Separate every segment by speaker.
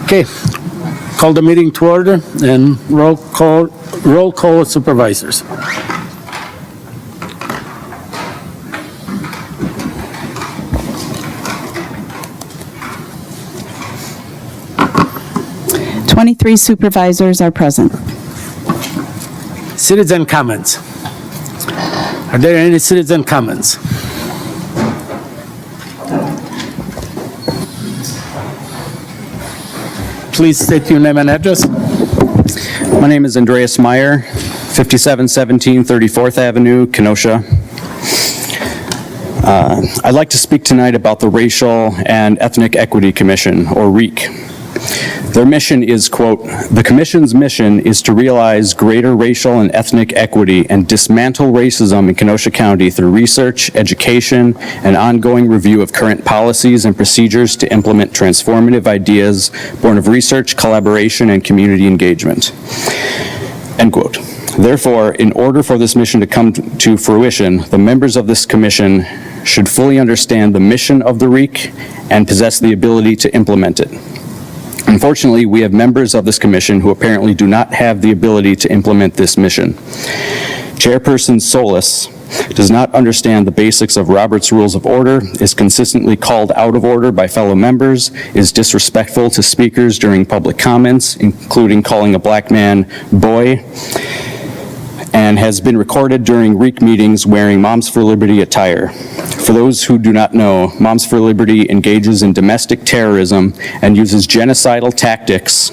Speaker 1: Okay, call the meeting to order and roll call of supervisors.
Speaker 2: Three supervisors are present.
Speaker 1: Citizen comments. Are there any citizen comments? Please state your name and address.
Speaker 3: My name is Andreas Meyer, 5717 34th Avenue, Kenosha. I'd like to speak tonight about the Racial and Ethnic Equity Commission, or REEC. Their mission is, quote, "The Commission's mission is to realize greater racial and ethnic equity and dismantle racism in Kenosha County through research, education, and ongoing review of current policies and procedures to implement transformative ideas born of research, collaboration, and community engagement." End quote. Therefore, in order for this mission to come to fruition, the members of this commission should fully understand the mission of the REEC and possess the ability to implement it. Unfortunately, we have members of this commission who apparently do not have the ability to implement this mission. Chairperson Solis does not understand the basics of Robert's Rules of Order, is consistently called out of order by fellow members, is disrespectful to speakers during public comments, including calling a black man boy, and has been recorded during REEC meetings wearing Moms for Liberty attire. For those who do not know, Moms for Liberty engages in domestic terrorism and uses genocidal tactics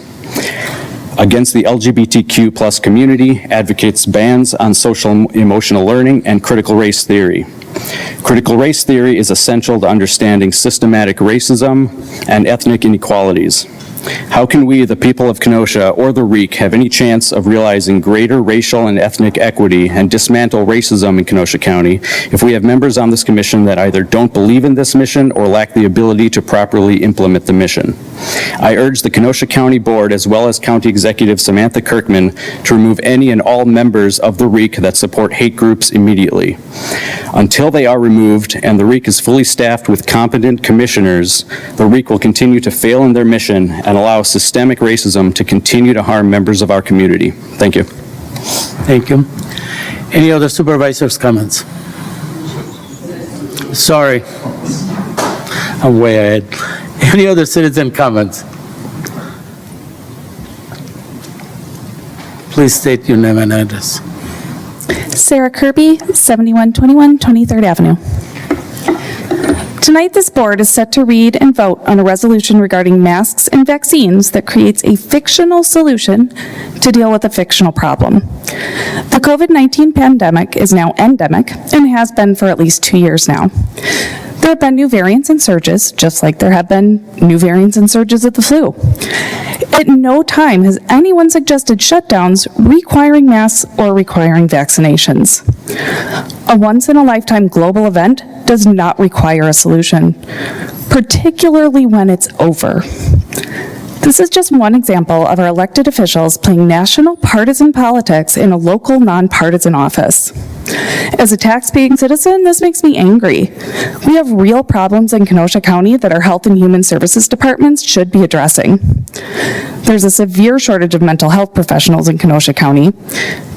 Speaker 3: against the LGBTQ+ community, advocates bans on social emotional learning, and critical race theory. Critical race theory is essential to understanding systematic racism and ethnic inequalities. How can we, the people of Kenosha or the REEC, have any chance of realizing greater racial and ethnic equity and dismantle racism in Kenosha County if we have members on this commission that either don't believe in this mission or lack the ability to properly implement the mission? I urge the Kenosha County Board, as well as County Executive Samantha Kirkman, to remove any and all members of the REEC that support hate groups immediately. Until they are removed and the REEC is fully staffed with competent commissioners, the REEC will continue to fail in their mission and allow systemic racism to continue to harm members of our community. Thank you.
Speaker 1: Thank you. Any other supervisors' comments? Sorry, I'm way ahead. Any other citizen comments? Please state your name and address.
Speaker 2: Sarah Kirby, 7121 23rd Avenue. Tonight, this board is set to read and vote on a resolution regarding masks and vaccines that creates a fictional solution to deal with a fictional problem. The COVID-19 pandemic is now endemic and has been for at least 2 years now. There have been new variants and surges, just like there have been new variants and surges of the flu. At no time has anyone suggested shutdowns requiring masks or requiring vaccinations. A once-in-a-lifetime global event does not require a solution, particularly when it's over. This is just one example of our elected officials playing national partisan politics in a local nonpartisan office. As a tax-paying citizen, this makes me angry. We have real problems in Kenosha County that our Health and Human Services departments should be addressing. There's a severe shortage of mental health professionals in Kenosha County.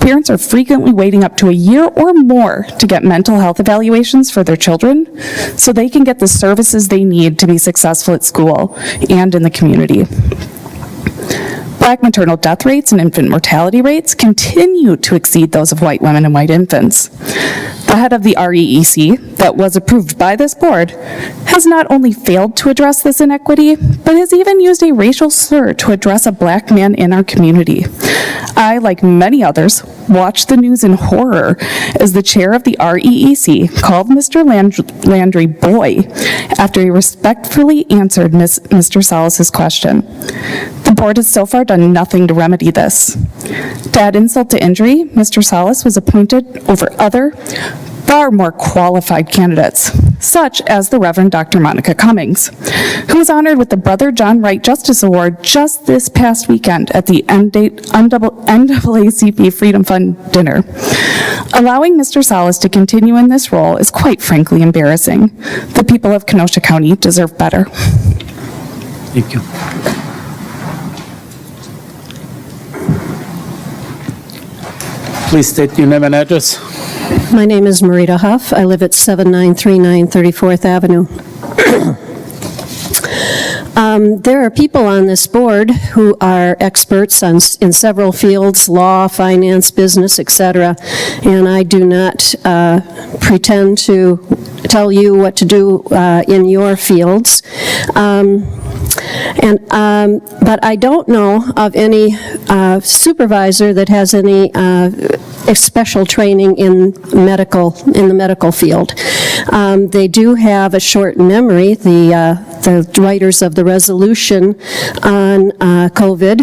Speaker 2: Parents are frequently waiting up to a year or more to get mental health evaluations for their children so they can get the services they need to be successful at school and in the community. Black maternal death rates and infant mortality rates continue to exceed those of white women and white infants. The head of the REEC, that was approved by this board, has not only failed to address this inequity, but has even used a racial slur to address a black man in our community. I, like many others, watched the news in horror as the chair of the REEC called Mr. Landry boy after he respectfully answered Mr. Salas's question. The board has so far done nothing to remedy this. To add insult to injury, Mr. Salas was appointed over other, far more qualified candidates, such as the Reverend Dr. Monica Cummings, who was honored with the Brother John Wright Justice Award just this past weekend at the NAACP Freedom Fund dinner. Allowing Mr. Salas to continue in this role is quite frankly embarrassing. The people of Kenosha County deserve better.
Speaker 1: Thank you. Please state your name and address.
Speaker 4: My name is Marita Huff. I live at 7939 34th Avenue. There are people on this board who are experts in several fields, law, finance, business, etc., and I do not pretend to tell you what to do in your fields. But I don't know of any supervisor that has any special training in the medical field. They do have a short memory, the writers of the resolution on COVID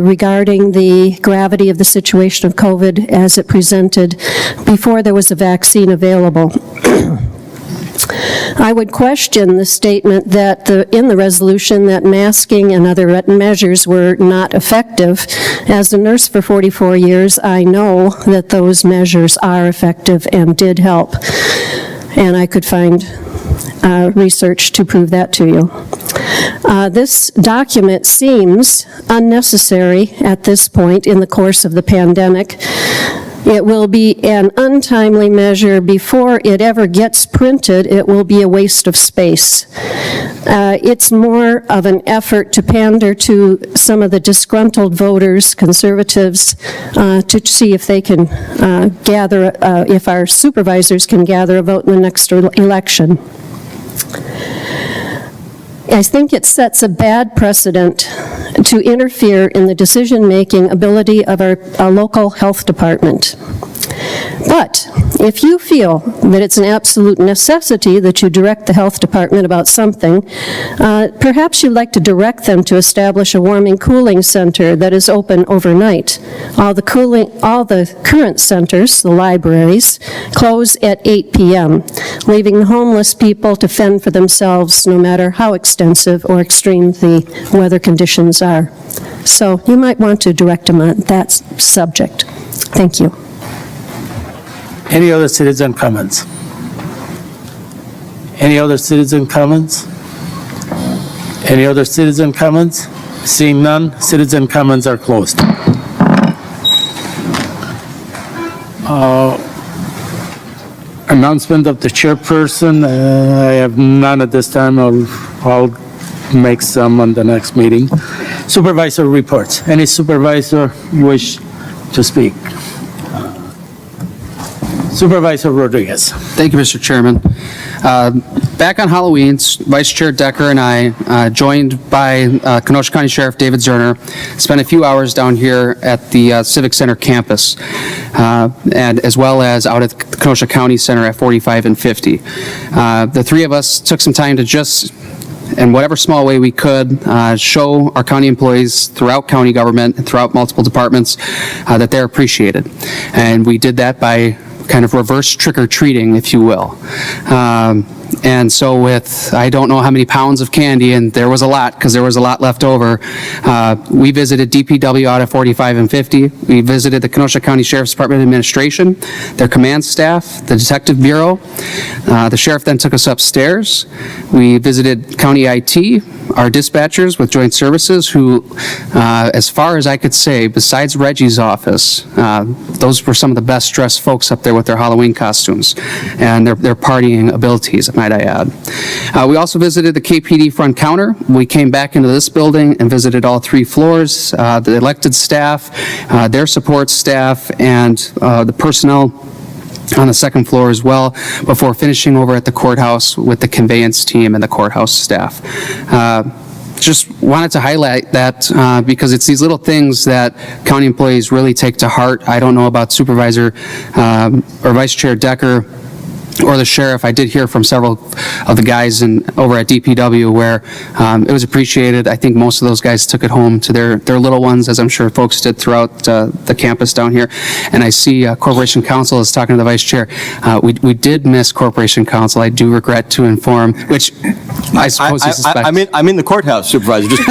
Speaker 4: regarding the gravity of the situation of COVID as it presented before there was a vaccine available. I would question the statement that in the resolution that masking and other measures were not effective. As a nurse for 44 years, I know that those measures are effective and did help. And I could find research to prove that to you. This document seems unnecessary at this point in the course of the pandemic. It will be an untimely measure before it ever gets printed. It will be a waste of space. It's more of an effort to pander to some of the disgruntled voters, conservatives, to see if they can if our supervisors can gather a vote in the next election. I think it sets a bad precedent to interfere in the decision-making ability of our local health department. But if you feel that it's an absolute necessity that you direct the health department about something, perhaps you'd like to direct them to establish a warming cooling center that is open overnight. All the current centers, the libraries, close at 8 p.m., leaving the homeless people to fend for themselves no matter how extensive or extreme the weather conditions are. So you might want to direct them on that subject. Thank you.
Speaker 1: Any other citizen comments? Any other citizen comments? Any other citizen comments? Seeing none, citizen comments are closed. Announcement of the chairperson, I have none at this time. I'll make some on the next meeting. Supervisor reports. Any supervisor wish to speak? Supervisor Rodriguez.
Speaker 5: Thank you, Mr. Chairman. Back on Halloween, Vice Chair Decker and I, joined by Kenosha County Sheriff David Zerner, spent a few hours down here at the Civic Center campus, and as well as out at the Kenosha County Center at 45 and 50. The three of us took some time to just, in whatever small way we could, show our county employees throughout county government and throughout multiple departments that they're appreciated. And we did that by kind of reverse trick-or-treating, if you will. And so with, I don't know how many pounds of candy, and there was a lot, because there was a lot left over, we visited DPW out at 45 and 50. We visited the Kenosha County Sheriff's Department Administration, their command staff, the Detective Bureau. The sheriff then took us upstairs. We visited County IT, our dispatchers with Joint Services, who, as far as I could say, besides Reggie's office, those were some of the best dressed folks up there with their Halloween costumes and their partying abilities, might I add. We also visited the KPD front counter. We came back into this building and visited all three floors, the elected staff, their support staff, and the personnel on the second floor as well, before finishing over at the courthouse with the conveyance team and the courthouse staff. Just wanted to highlight that because it's these little things that county employees really take to heart. I don't know about Supervisor or Vice Chair Decker or the sheriff. I did hear from several of the guys over at DPW where it was appreciated. I think most of those guys took it home to their little ones, as I'm sure folks did throughout the campus down here. And I see Corporation Counsel is talking to the Vice Chair. We did miss Corporation Counsel, I do regret to inform, which I suppose you suspect.
Speaker 6: I'm in the courthouse, Supervisor, just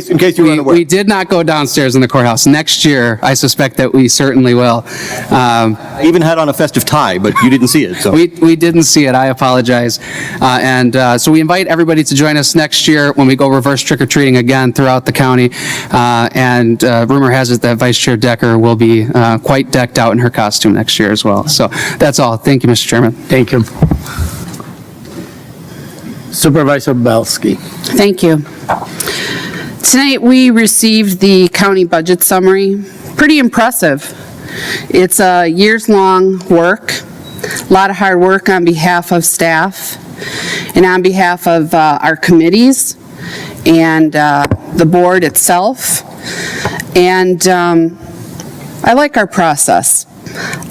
Speaker 6: in case you weren't aware.
Speaker 5: We did not go downstairs in the courthouse. Next year, I suspect that we certainly will.
Speaker 6: I even had on a festive tie, but you didn't see it, so. so.
Speaker 5: We didn't see it. I apologize. So we invite everybody to join us next year when we go reverse trick-or-treating again throughout the county. Rumor has it that Vice Chair Decker will be quite decked out in her costume next year as well. So that's all. Thank you, Mr. Chairman.
Speaker 1: Thank you. Supervisor Belsky.
Speaker 7: Thank you. Tonight, we received the county budget summary. Pretty impressive. It's a years-long work, a lot of hard work on behalf of staff and on behalf of our committees and the board itself. And I like our process.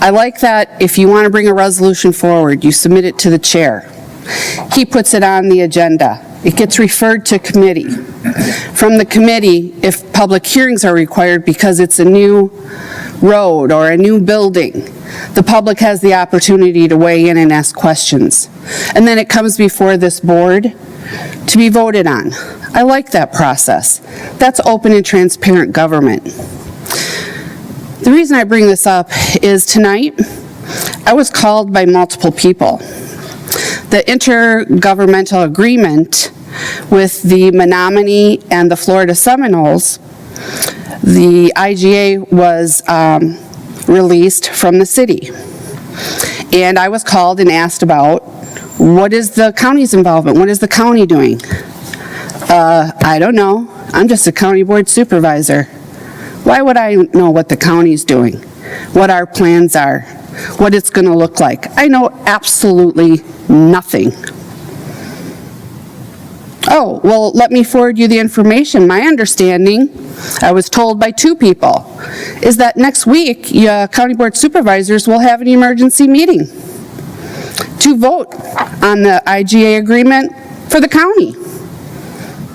Speaker 7: I like that if you want to bring a resolution forward, you submit it to the chair. He puts it on the agenda. It gets referred to committee. From the committee, if public hearings are required because it's a new road or a new building, the public has the opportunity to weigh in and ask questions. And then it comes before this board to be voted on. I like that process. That's open and transparent government. The reason I bring this up is tonight, I was called by multiple people. The intergovernmental agreement with the Menominee and the Florida Seminoles, the IGA was released from the city. And I was called and asked about, what is the county's involvement? What is the county doing? I don't know. I'm just a county board supervisor. Why would I know what the county's doing? What our plans are? What it's going to look like? I know absolutely nothing. Oh, well, let me forward you the information. My understanding, I was told by two people, is that next week, county board supervisors will have an emergency meeting to vote on the IGA agreement for the county.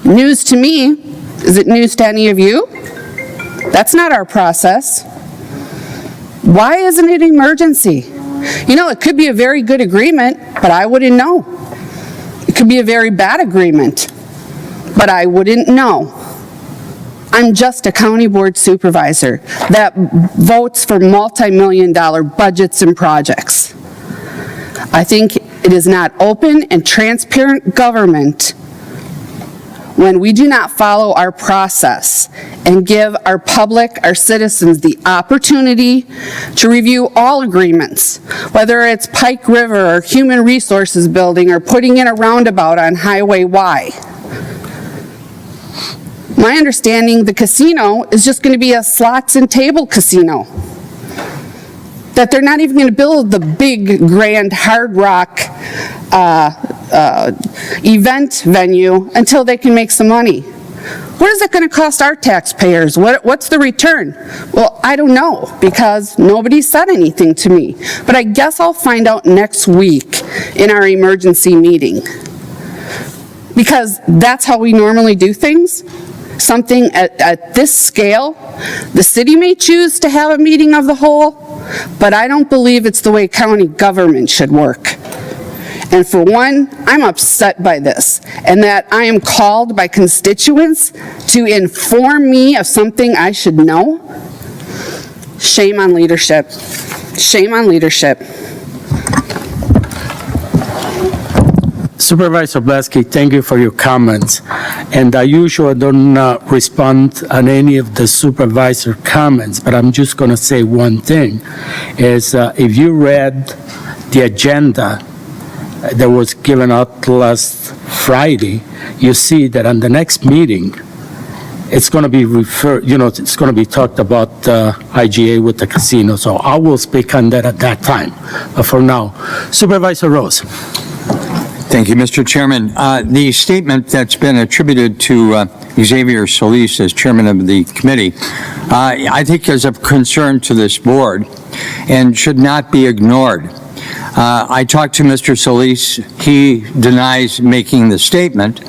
Speaker 7: News to me. Is it news to any of you? That's not our process. Why isn't it an emergency? You know, it could be a very good agreement, but I wouldn't know. It could be a very bad agreement, but I wouldn't know. I'm just a county board supervisor that votes for multi-million-dollar budgets and projects. I think it is not open and transparent government when we do not follow our process and give our public, our citizens, the opportunity to review all agreements, whether it's Pike River or Human Resources Building or putting in a roundabout on Highway Y. My understanding, the casino is just going to be a slots and table casino. That they're not even going to build the big, grand Hard Rock event venue until they can make some money. What is it going to cost our taxpayers? What's the return? Well, I don't know because nobody said anything to me. But I guess I'll find out next week in our emergency meeting. Because that's how we normally do things. Something at this scale, the city may choose to have a meeting of the whole, but I don't believe it's the way county government should work. And for one, I'm upset by this, and that I am called by constituents to inform me of something I should know. Shame on leadership. Shame on leadership.
Speaker 1: Supervisor Belsky, thank you for your comments. And I usually don't respond on any of the supervisor comments, but I'm just going to say one thing, is if you read the agenda that was given out last Friday, you see that on the next meeting, it's going to be referred, it's going to be talked about IGA with the casino. So I will speak on that at that time. But for now, Supervisor Rose.
Speaker 8: Thank you, Mr. Chairman. The statement that's been attributed to Xavier Solis as chairman of the committee, I think is of concern to this board and should not be ignored. I talked to Mr. Solis. He denies making the statement.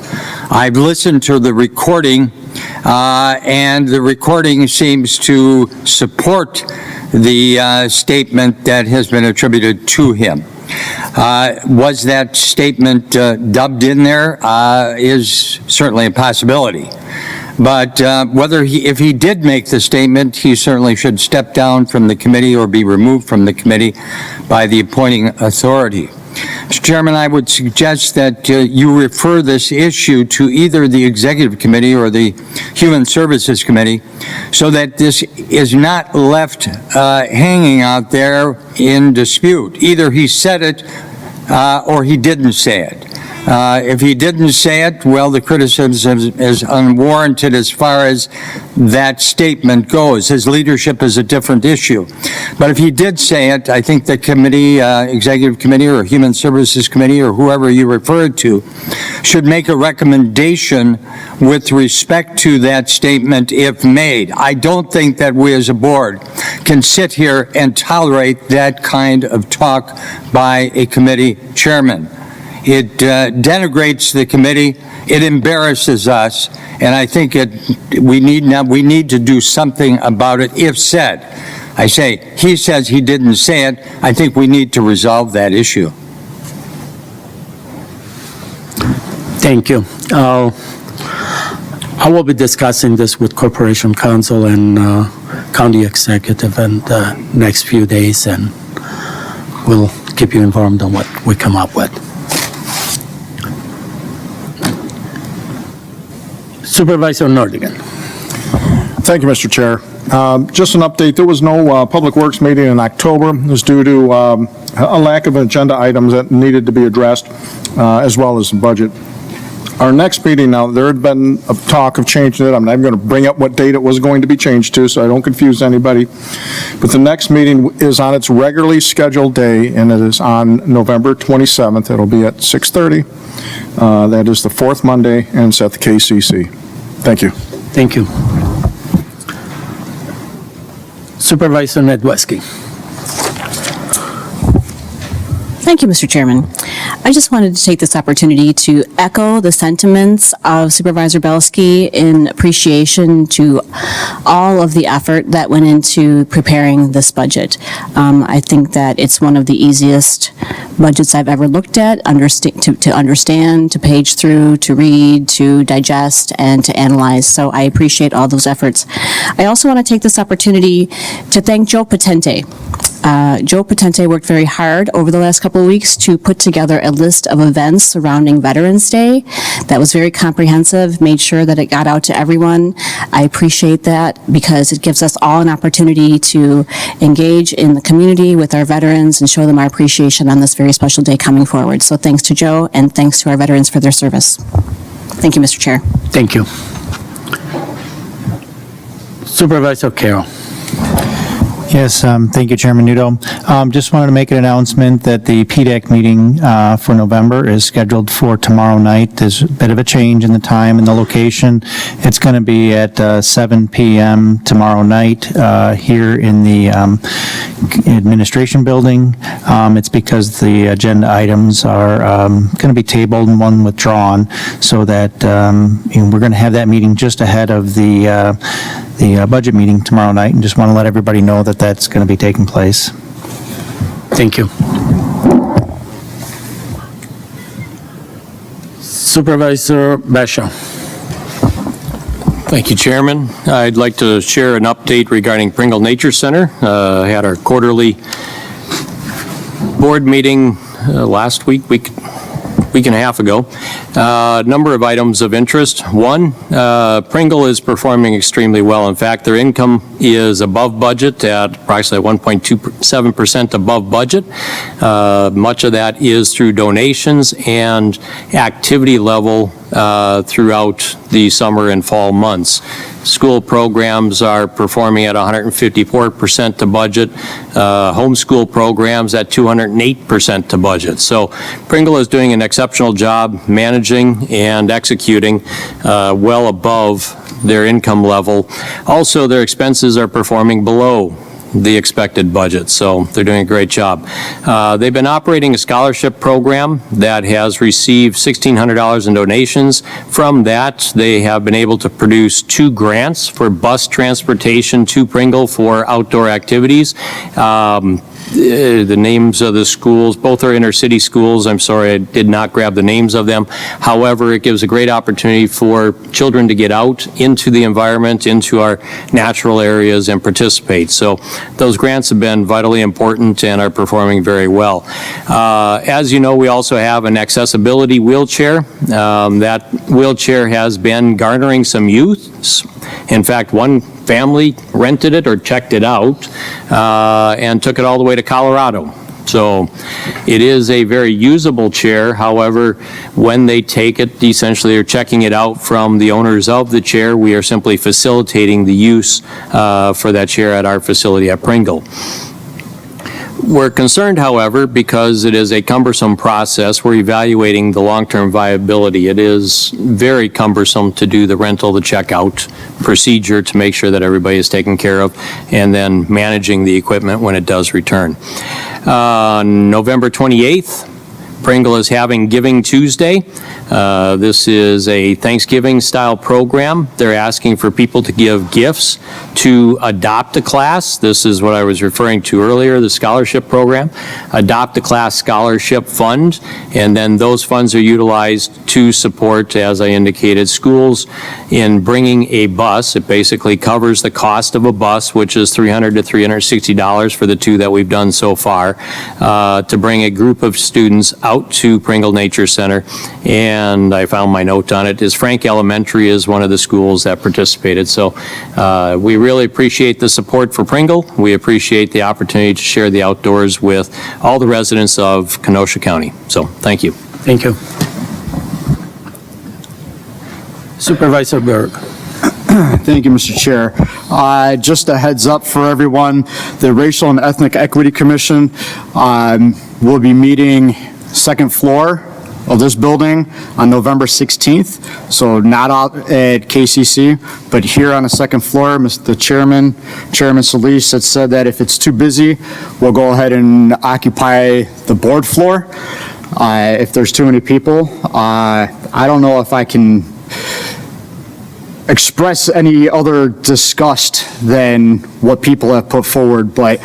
Speaker 8: I've listened to the recording, and the recording seems to support the statement that has been attributed to him. Was that statement dubbed in there? Is certainly a possibility. But if he did make the statement, he certainly should step down from the committee or be removed from the committee by the appointing authority. Mr. Chairman, I would suggest that you refer this issue to either the Executive Committee or the Human Services Committee so that this is not left hanging out there in dispute. Either he said it or he didn't say it. If he didn't say it, well, the criticism is unwarranted as far as that statement goes. His leadership is a different issue. But if he did say it, I think the committee, Executive Committee or Human Services Committee or whoever you referred to, should make a recommendation with respect to that statement if made. I don't think that we as a board can sit here and tolerate that kind of talk by a committee chairman. It denigrates the committee. It embarrasses us, and I think we need to do something about it if said. I say, he says he didn't say it. I think we need to resolve that issue.
Speaker 1: Thank you. I will be discussing this with Corporation Counsel and County Executive in the next few days, and we'll keep you informed on what we come up with. Supervisor Nordigan.
Speaker 9: Thank you, Mr. Chair. Just an update. There was no Public Works meeting in October. It was due to a lack of agenda items that needed to be addressed, as well as the budget. Our next meeting now, there had been a talk of changing it. I'm not going to bring up what date it was going to be changed to, so I don't confuse anybody. But the next meeting is on its regularly scheduled day, and it is on November 27th. It'll be at 6:30. That is the fourth Monday, and it's at the KCC. Thank you.
Speaker 1: Thank you. Supervisor Nedweski.
Speaker 10: Thank you, Mr. Chairman. I just wanted to take this opportunity to echo the sentiments of Supervisor Belsky in appreciation to all of the effort that went into preparing this budget. I think that it's one of the easiest budgets I've ever looked at, to understand, to page through, to read, to digest, and to analyze. So I appreciate all those efforts. I also want to take this opportunity to thank Joe Patente. Joe Patente worked very hard over the last couple of weeks to put together a list of events surrounding Veterans Day that was very comprehensive, made sure that it got out to everyone. I appreciate that because it gives us all an opportunity to engage in the community with our veterans and show them our appreciation on this very special day coming forward. So thanks to Joe and thanks to our veterans for their service. Thank you, Mr. Chair.
Speaker 1: Thank you. Supervisor Carroll.
Speaker 11: Yes, thank you, Chairman Nudo. Just wanted to make an announcement that the PDAC meeting for November is scheduled for tomorrow night. There's a bit of a change in the time and the location. It's going to be at 7 p.m. tomorrow night here in the administration building. It's because the agenda items are going to be tabled and one withdrawn, so that we're going to have that meeting just ahead of the budget meeting tomorrow night, and just want to let everybody know that that's going to be taking place.
Speaker 1: Thank you. Supervisor Bashaw.
Speaker 6: Thank you, Chairman. I'd like to share an update regarding Pringle Nature Center. Had our quarterly board meeting last week and a half ago. Number of items of interest. One, Pringle is performing extremely well. In fact, their income is above budget at approximately 1.27% above budget. Much of that is through donations and activity level throughout the summer and fall months. School programs are performing at 154% to budget. Homeschool programs at 208% to budget. So Pringle is doing an exceptional job managing and executing well above their income level. Also, their expenses are performing below the expected budget, so they're doing a great job. They've been operating a scholarship program that has received $1,600 in donations. From that, they have been able to produce 2 grants for bus transportation to Pringle for outdoor activities. the names of the schools. Both are inner-city schools. I'm sorry, I did not grab the names of them. However, it gives a great opportunity for children to get out into the environment, into our natural areas, and participate. So those grants have been vitally important and are performing very well. As you know, we also have an accessibility wheelchair. That wheelchair has been garnering some use. In fact, one family rented it or checked it out and took it all the way to Colorado. So it is a very usable chair. However, when they take it, essentially they're checking it out from the owners of the chair. We are simply facilitating the use for that chair at our facility at Pringle. We're concerned, however, because it is a cumbersome process. We're evaluating the long-term viability. It is very cumbersome to do the rental, the checkout procedure to make sure that everybody is taken care of, and then managing the equipment when it does return. November 28th, Pringle is having Giving Tuesday. This is a Thanksgiving-style program. They're asking for people to give gifts to Adopt a Class. This is what I was referring to earlier, the scholarship program. Adopt a Class Scholarship Fund, and then those funds are utilized to support, as I indicated, schools in bringing a bus. It basically covers the cost of a bus, which is $300 to $360 for the two that we've done so far, to bring a group of students out to Pringle Nature Center. And I found my note on it, is Frank Elementary is one of the schools that participated. So we really appreciate the support for Pringle. We appreciate the opportunity to share the outdoors with all the residents of Kenosha County. So thank you.
Speaker 1: Thank you. Supervisor Berg.
Speaker 12: Thank you, Mr. Chair. Just a heads up for everyone, the Racial and Ethnic Equity Commission will be meeting second floor of this building on November 16th. So not out at KCC, but here on the second floor. Mr. Chairman Solis had said that if it's too busy, we'll go ahead and occupy the board floor. If there's too many people, I don't know if I can express any other disgust than what people have put forward, but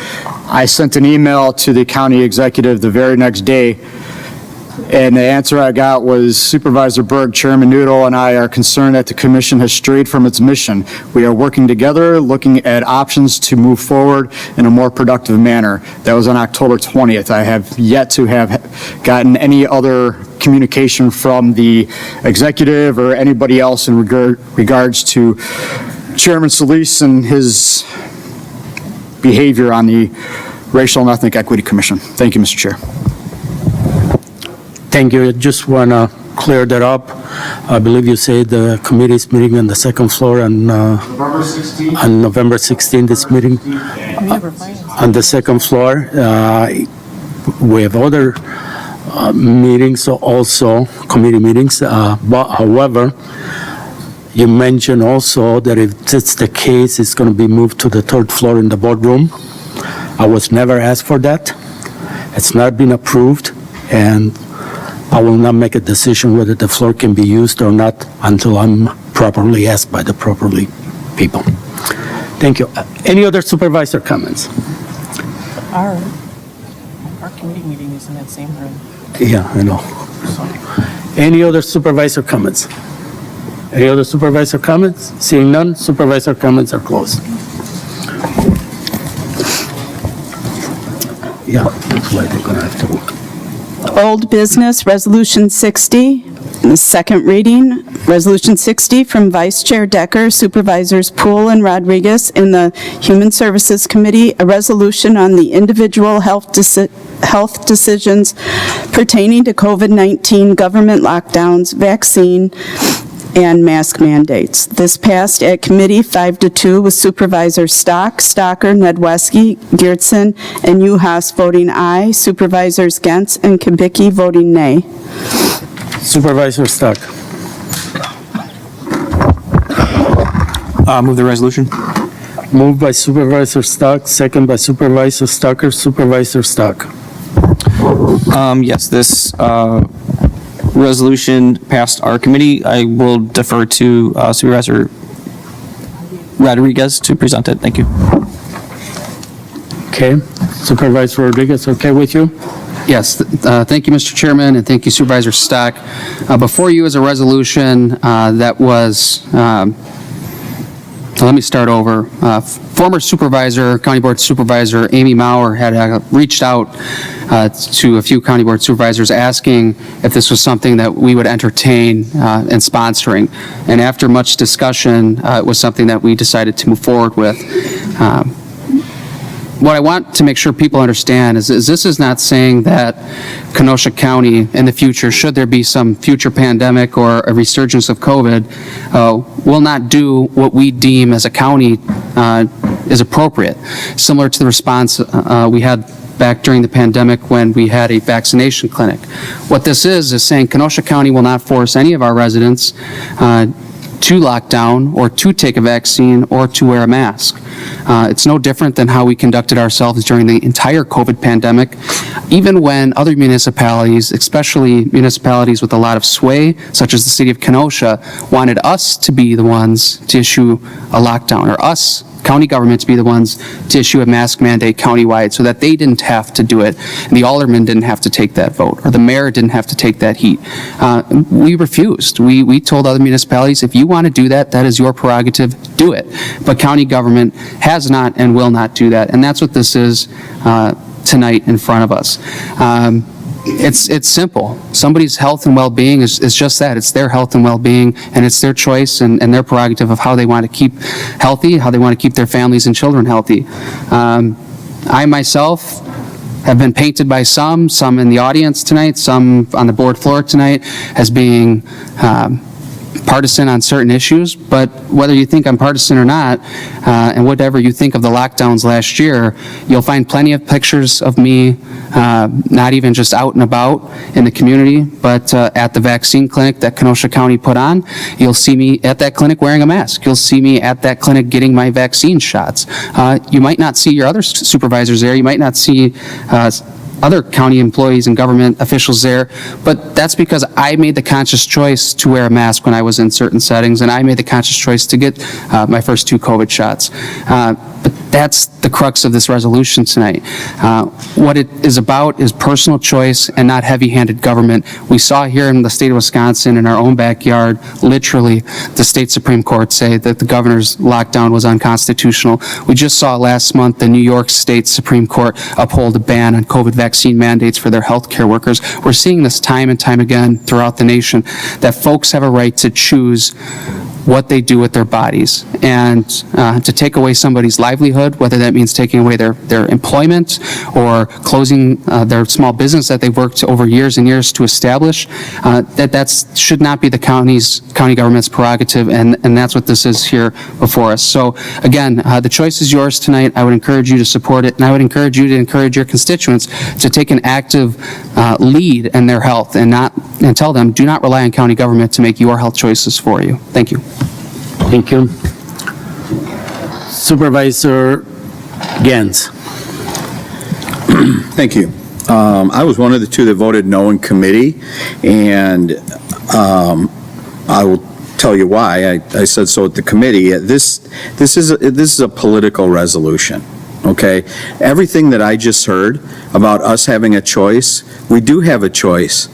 Speaker 12: I sent an email to the county executive the very next day, and the answer I got was, Supervisor Berg, Chairman Noodle, and I are concerned that the commission has strayed from its mission. We are working together, looking at options to move forward in a more productive manner. That was on October 20th. I have yet to have gotten any other communication from the executive or anybody else in regards to Chairman Solis and his behavior on the Racial and Ethnic Equity Commission. Thank you, Mr. Chair.
Speaker 1: Thank you. I just want to clear that up. I believe you said the committee is meeting on the second floor on November 16th. On November 16th, this meeting on the second floor. We have other meetings also, committee meetings. But however, you mentioned also that if that's the case, it's going to be moved to the third floor in the boardroom. I was never asked for that. It's not been approved, and I will not make a decision whether the floor can be used or not until I'm properly asked by the properly people. Thank you. Any other supervisor comments?
Speaker 13: Our committee meeting is in that same room.
Speaker 1: Yeah, I know. Any other supervisor comments? Any other supervisor comments? Seeing none, supervisor comments are closed. Yeah, that's why they're gonna have to work.
Speaker 7: Old business, Resolution 60, the second reading. Resolution 60 from Vice Chair Decker, Supervisors Poole and Rodriguez in the Human Services Committee, a resolution on the individual health decisions pertaining to COVID-19 government lockdowns, vaccine, and mask mandates. This passed at committee 5-2 with Supervisors Stock, Stocker, Nedwesky, Geertsen, and Uhas voting aye, Supervisors Gentz and Kubicki voting nay.
Speaker 1: Supervisor Stock.
Speaker 3: Move the resolution.
Speaker 1: Moved by Supervisor Stock, second by Supervisor Stocker. Supervisor Stock.
Speaker 14: Yes, this resolution passed our committee. I will defer to Supervisor Rodriguez to present it. Thank you.
Speaker 1: Okay. Supervisor Rodriguez, okay with you?
Speaker 5: Yes, thank you, Mr. Chairman, and thank you, Supervisor Stock. Before you is a resolution that was, let me start over. Former Supervisor, County Board Supervisor Amy Maurer had reached out to a few County Board Supervisors asking if this was something that we would entertain in sponsoring. And after much discussion, it was something that we decided to move forward with. What I want to make sure people understand is this is not saying that Kenosha County in the future, should there be some future pandemic or a resurgence of COVID, will not do what we deem as a county is appropriate. Similar to the response we had back during the pandemic when we had a vaccination clinic. What this is saying Kenosha County will not force any of our residents to lock down or to take a vaccine or to wear a mask. It's no different than how we conducted ourselves during the entire COVID pandemic, even when other municipalities, especially municipalities with a lot of sway, such as the city of Kenosha, wanted us to be the ones to issue a lockdown, or us, county government, to be the ones to issue a mask mandate countywide so that they didn't have to do it, and the aldermen didn't have to take that vote, or the mayor didn't have to take that heat. We refused. We told other municipalities, if you want to do that, that is your prerogative, do it. But county government has not and will not do that, and that's what this is tonight in front of us. It's simple. Somebody's health and well-being is just that. It's their health and well-being, and it's their choice and their prerogative of how they want to keep healthy, how they want to keep their families and children healthy. I myself have been painted by some in the audience tonight, some on the board floor tonight, as being partisan on certain issues, but whether you think I'm partisan or not, and whatever you think of the lockdowns last year, you'll find plenty of pictures of me, not even just out and about in the community, but at the vaccine clinic that Kenosha County put on. You'll see me at that clinic wearing a mask. You'll see me at that clinic getting my vaccine shots. You might not see your other supervisors there. You might not see other county employees and government officials there, but that's because I made the conscious choice to wear a mask when I was in certain settings, and I made the conscious choice to get my first 2 COVID shots. But that's the crux of this resolution tonight. What it is about is personal choice and not heavy-handed government. We saw here in the state of Wisconsin, in our own backyard, literally, the state Supreme Court say that the governor's lockdown was unconstitutional. We just saw last month the New York State Supreme Court uphold a ban on COVID vaccine mandates for their healthcare workers. We're seeing this time and time again throughout the nation, that folks have a right to choose what they do with their bodies, and to take away somebody's livelihood, whether that means taking away their employment or closing their small business that they've worked over years and years to establish, that should not be the county government's prerogative, and that's what this is here before us. So again, the choice is yours tonight. I would encourage you to support it, and I would encourage you to encourage your constituents to take an active lead in their health, and tell them, do not rely on county government to make your health choices for you. Thank you.
Speaker 1: Thank you. Supervisor Gans.
Speaker 15: Thank you. I was one of the 2 that voted no in committee, and I will tell you why. I said so at the committee. This is a political resolution. Okay? Everything that I just heard about us having a choice, we do have a choice,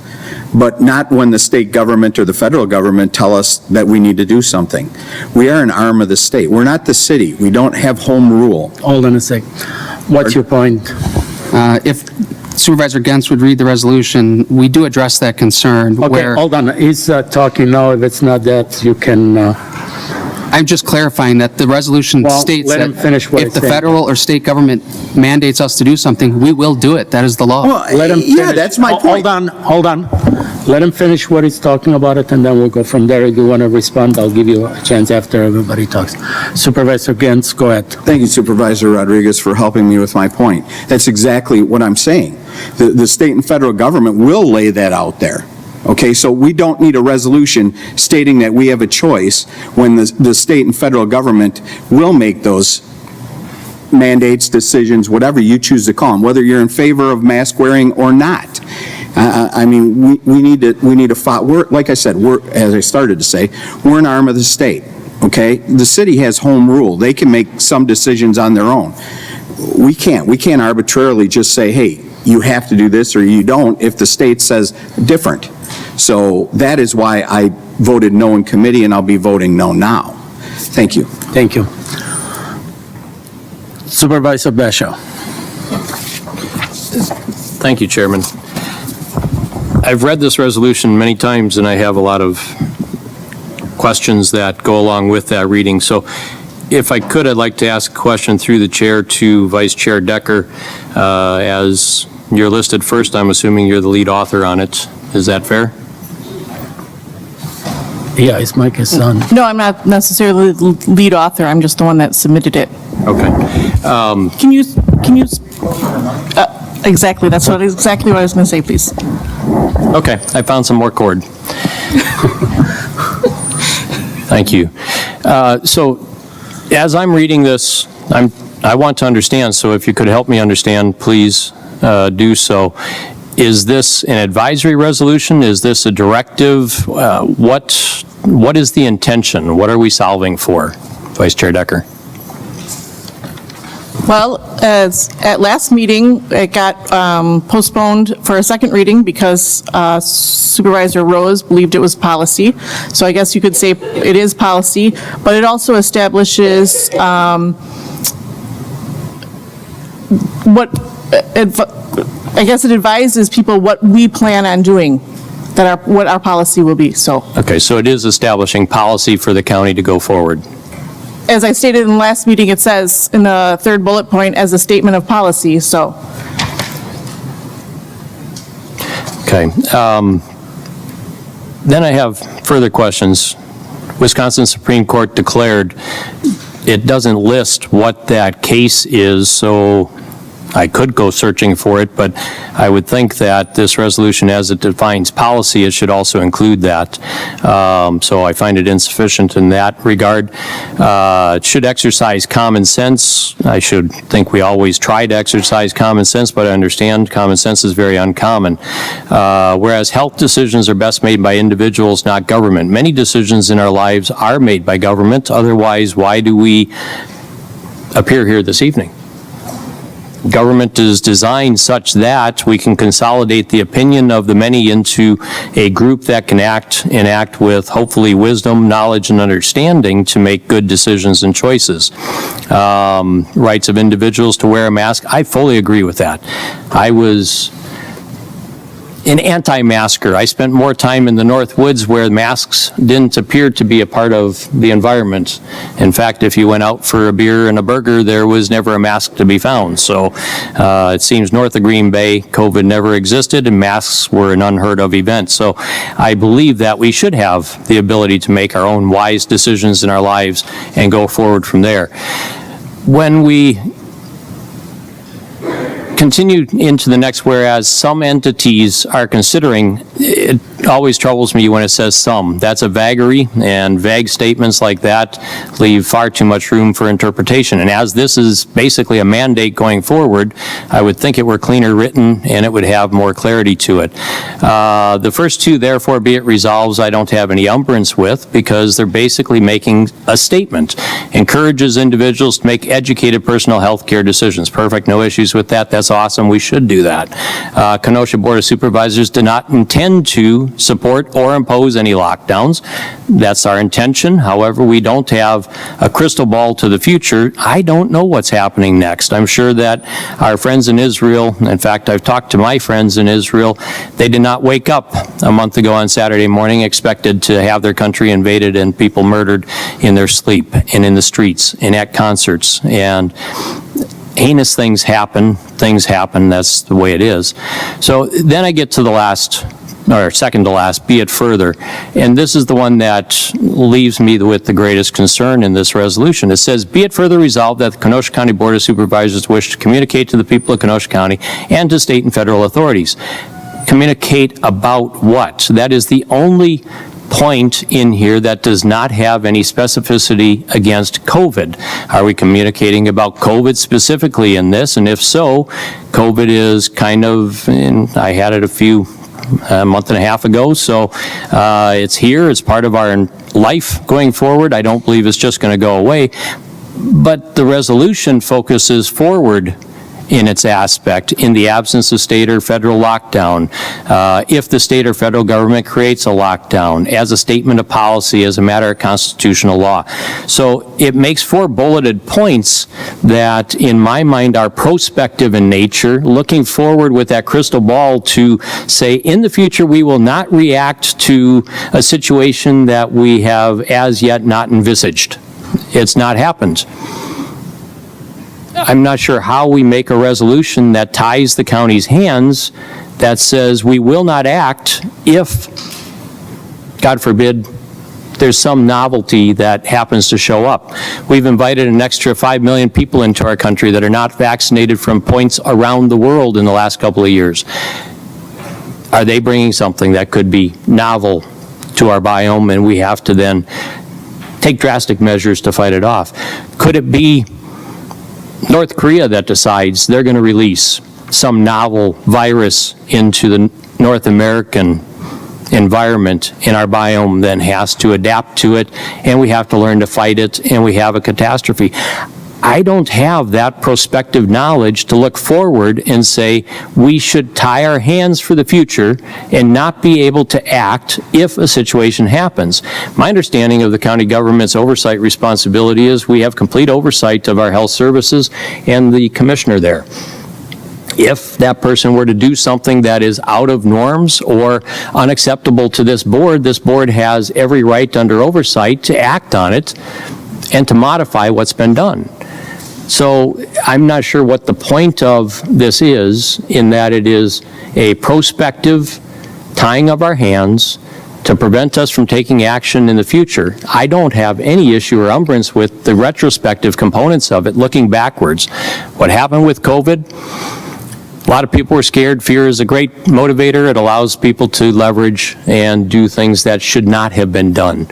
Speaker 15: but not when the state government or the federal government tell us that we need to do something. We are an arm of the state. We're not the city. We don't have home rule.
Speaker 1: Hold on a sec. What's your point?
Speaker 5: If Supervisor Gens would read the resolution, we do address that concern.
Speaker 1: Okay, hold on. He's talking now. If it's not that, you can...
Speaker 5: I'm just clarifying that the resolution states that if the federal or state government mandates us to do something, we will do it. That is the law.
Speaker 15: Well,
Speaker 1: let him finish.
Speaker 15: Yeah, that's my point.
Speaker 1: Hold on. Let him finish what he's talking about it, and then we'll go from there. If you want to respond, I'll give you a chance after everybody talks. Supervisor Gens, go ahead.
Speaker 15: Thank you, Supervisor Rodriguez, for helping me with my point. That's exactly what I'm saying. The state and federal government will lay that out there. Okay, so we don't need a resolution stating that we have a choice when the state and federal government will make those mandates, decisions, whatever you choose to call them, whether you're in favor of mask wearing or not. I mean, we need to fight. Like I said, as I started to say, we're an arm of the state. Okay, the city has home rule. They can make some decisions on their own. we can't arbitrarily just say, hey, you have to do this or you don't if the state says different. So that is why I voted no in committee, and I'll be voting no now. Thank you.
Speaker 1: Thank you. Supervisor Bashaw.
Speaker 6: Thank you, Chairman. I've read this resolution many times, and I have a lot of questions that go along with that reading. So if I could, I'd like to ask a question through the chair to Vice Chair Decker. As you're listed first, I'm assuming you're the lead author on it. Is that fair?
Speaker 1: Yeah, his mic is on.
Speaker 13: No, I'm not necessarily the lead author, I'm just the one that submitted it.
Speaker 6: Okay.
Speaker 13: Can you, exactly, that's exactly what I was going to say, please.
Speaker 6: Okay, I found some more cord. Thank you. So as I'm reading this, I want to understand, so if you could help me understand, please do so. Is this an advisory resolution? Is this a directive? What is the intention? What are we solving for, Vice Chair Decker?
Speaker 13: Well, at last meeting, it got postponed for a second reading because Supervisor Rose believed it was policy. So I guess you could say it is policy, but it also establishes I guess it advises people what we plan on doing, what our policy will be, so.
Speaker 6: Okay, so it is establishing policy for the county to go forward.
Speaker 13: As I stated in the last meeting, it says in the third bullet point as a statement of policy, so.
Speaker 6: Okay. Then I have further questions. Wisconsin Supreme Court declared it doesn't list what that case is, so I could go searching for it, but I would think that this resolution, as it defines policy, it should also include that. So I find it insufficient in that regard. It should exercise common sense. I should think we always try to exercise common sense, but I understand common sense is very uncommon. Whereas health decisions are best made by individuals, not government. Many decisions in our lives are made by government. Otherwise, why do we appear here this evening? Government is designed such that we can consolidate the opinion of the many into a group that can enact with hopefully wisdom, knowledge, and understanding to make good decisions and choices. Rights of individuals to wear a mask, I fully agree with that. I was an anti-masker. I spent more time in the North Woods where masks didn't appear to be a part of the environment. In fact, if you went out for a beer and a burger, there was never a mask to be found. So it seems north of Green Bay, COVID never existed and masks were an unheard of event. So I believe that we should have the ability to make our own wise decisions in our lives and go forward from there. When we continue into the next whereas, some entities are considering, it always troubles me when it says some. That's a vagary, and vague statements like that leave far too much room for interpretation. And as this is basically a mandate going forward, I would think it were cleaner written and it would have more clarity to it. The first two, therefore, be it resolves, I don't have any umbrance with because they're basically making a statement. Encourages individuals to make educated personal health care decisions. Perfect, no issues with that. That's awesome. We should do that. Kenosha Board of Supervisors do not intend to support or impose any lockdowns. That's our intention. However, we don't have a crystal ball to the future. I don't know what's happening next. I'm sure that our friends in Israel, in fact, I've talked to my friends in Israel, they did not wake up a month ago on Saturday morning expected to have their country invaded and people murdered in their sleep and in the streets and at concerts. And heinous things happen, that's the way it is. So then I get to the last, or second to last, be it further. And this is the one that leaves me with the greatest concern in this resolution. It says, be it further resolved that the Kenosha County Board of Supervisors wish to communicate to the people of Kenosha County and to state and federal authorities. Communicate about what? That is the only point in here that does not have any specificity against COVID. Are we communicating about COVID specifically in this? And if so, COVID is kind of, I had it a month and a half ago, so it's here, it's part of our life going forward. I don't believe it's just going to go away. But the resolution focuses forward in its aspect, in the absence of state or federal lockdown, if the state or federal government creates a lockdown, as a statement of policy, as a matter of constitutional law. So it makes 4 bulleted points that, in my mind, are prospective in nature, looking forward with that crystal ball to say, in the future, we will not react to a situation that we have as yet not envisaged. It's not happened. I'm not sure how we make a resolution that ties the county's hands that says we will not act if, God forbid, there's some novelty that happens to show up. We've invited an extra 5 million people into our country that are not vaccinated from points around the world in the last couple of years. Are they bringing something that could be novel to our biome, and we have to then take drastic measures to fight it off? Could it be North Korea that decides they're going to release some novel virus into the North American environment, and our biome then has to adapt to it, and we have to learn to fight it, and we have a catastrophe? I don't have that prospective knowledge to look forward and say we should tie our hands for the future and not be able to act if a situation happens. My understanding of the county government's oversight responsibility is we have complete oversight of our health services and the commissioner there. If that person were to do something that is out of norms or unacceptable to this board has every right under oversight to act on it and to modify what's been done. So I'm not sure what the point of this is, in that it is a prospective tying of our hands to prevent us from taking action in the future. I don't have any issue or umbrance with the retrospective components of it, looking backwards. What happened with COVID? A lot of people were scared. Fear is a great motivator. It allows people to leverage and do things that should not have been done.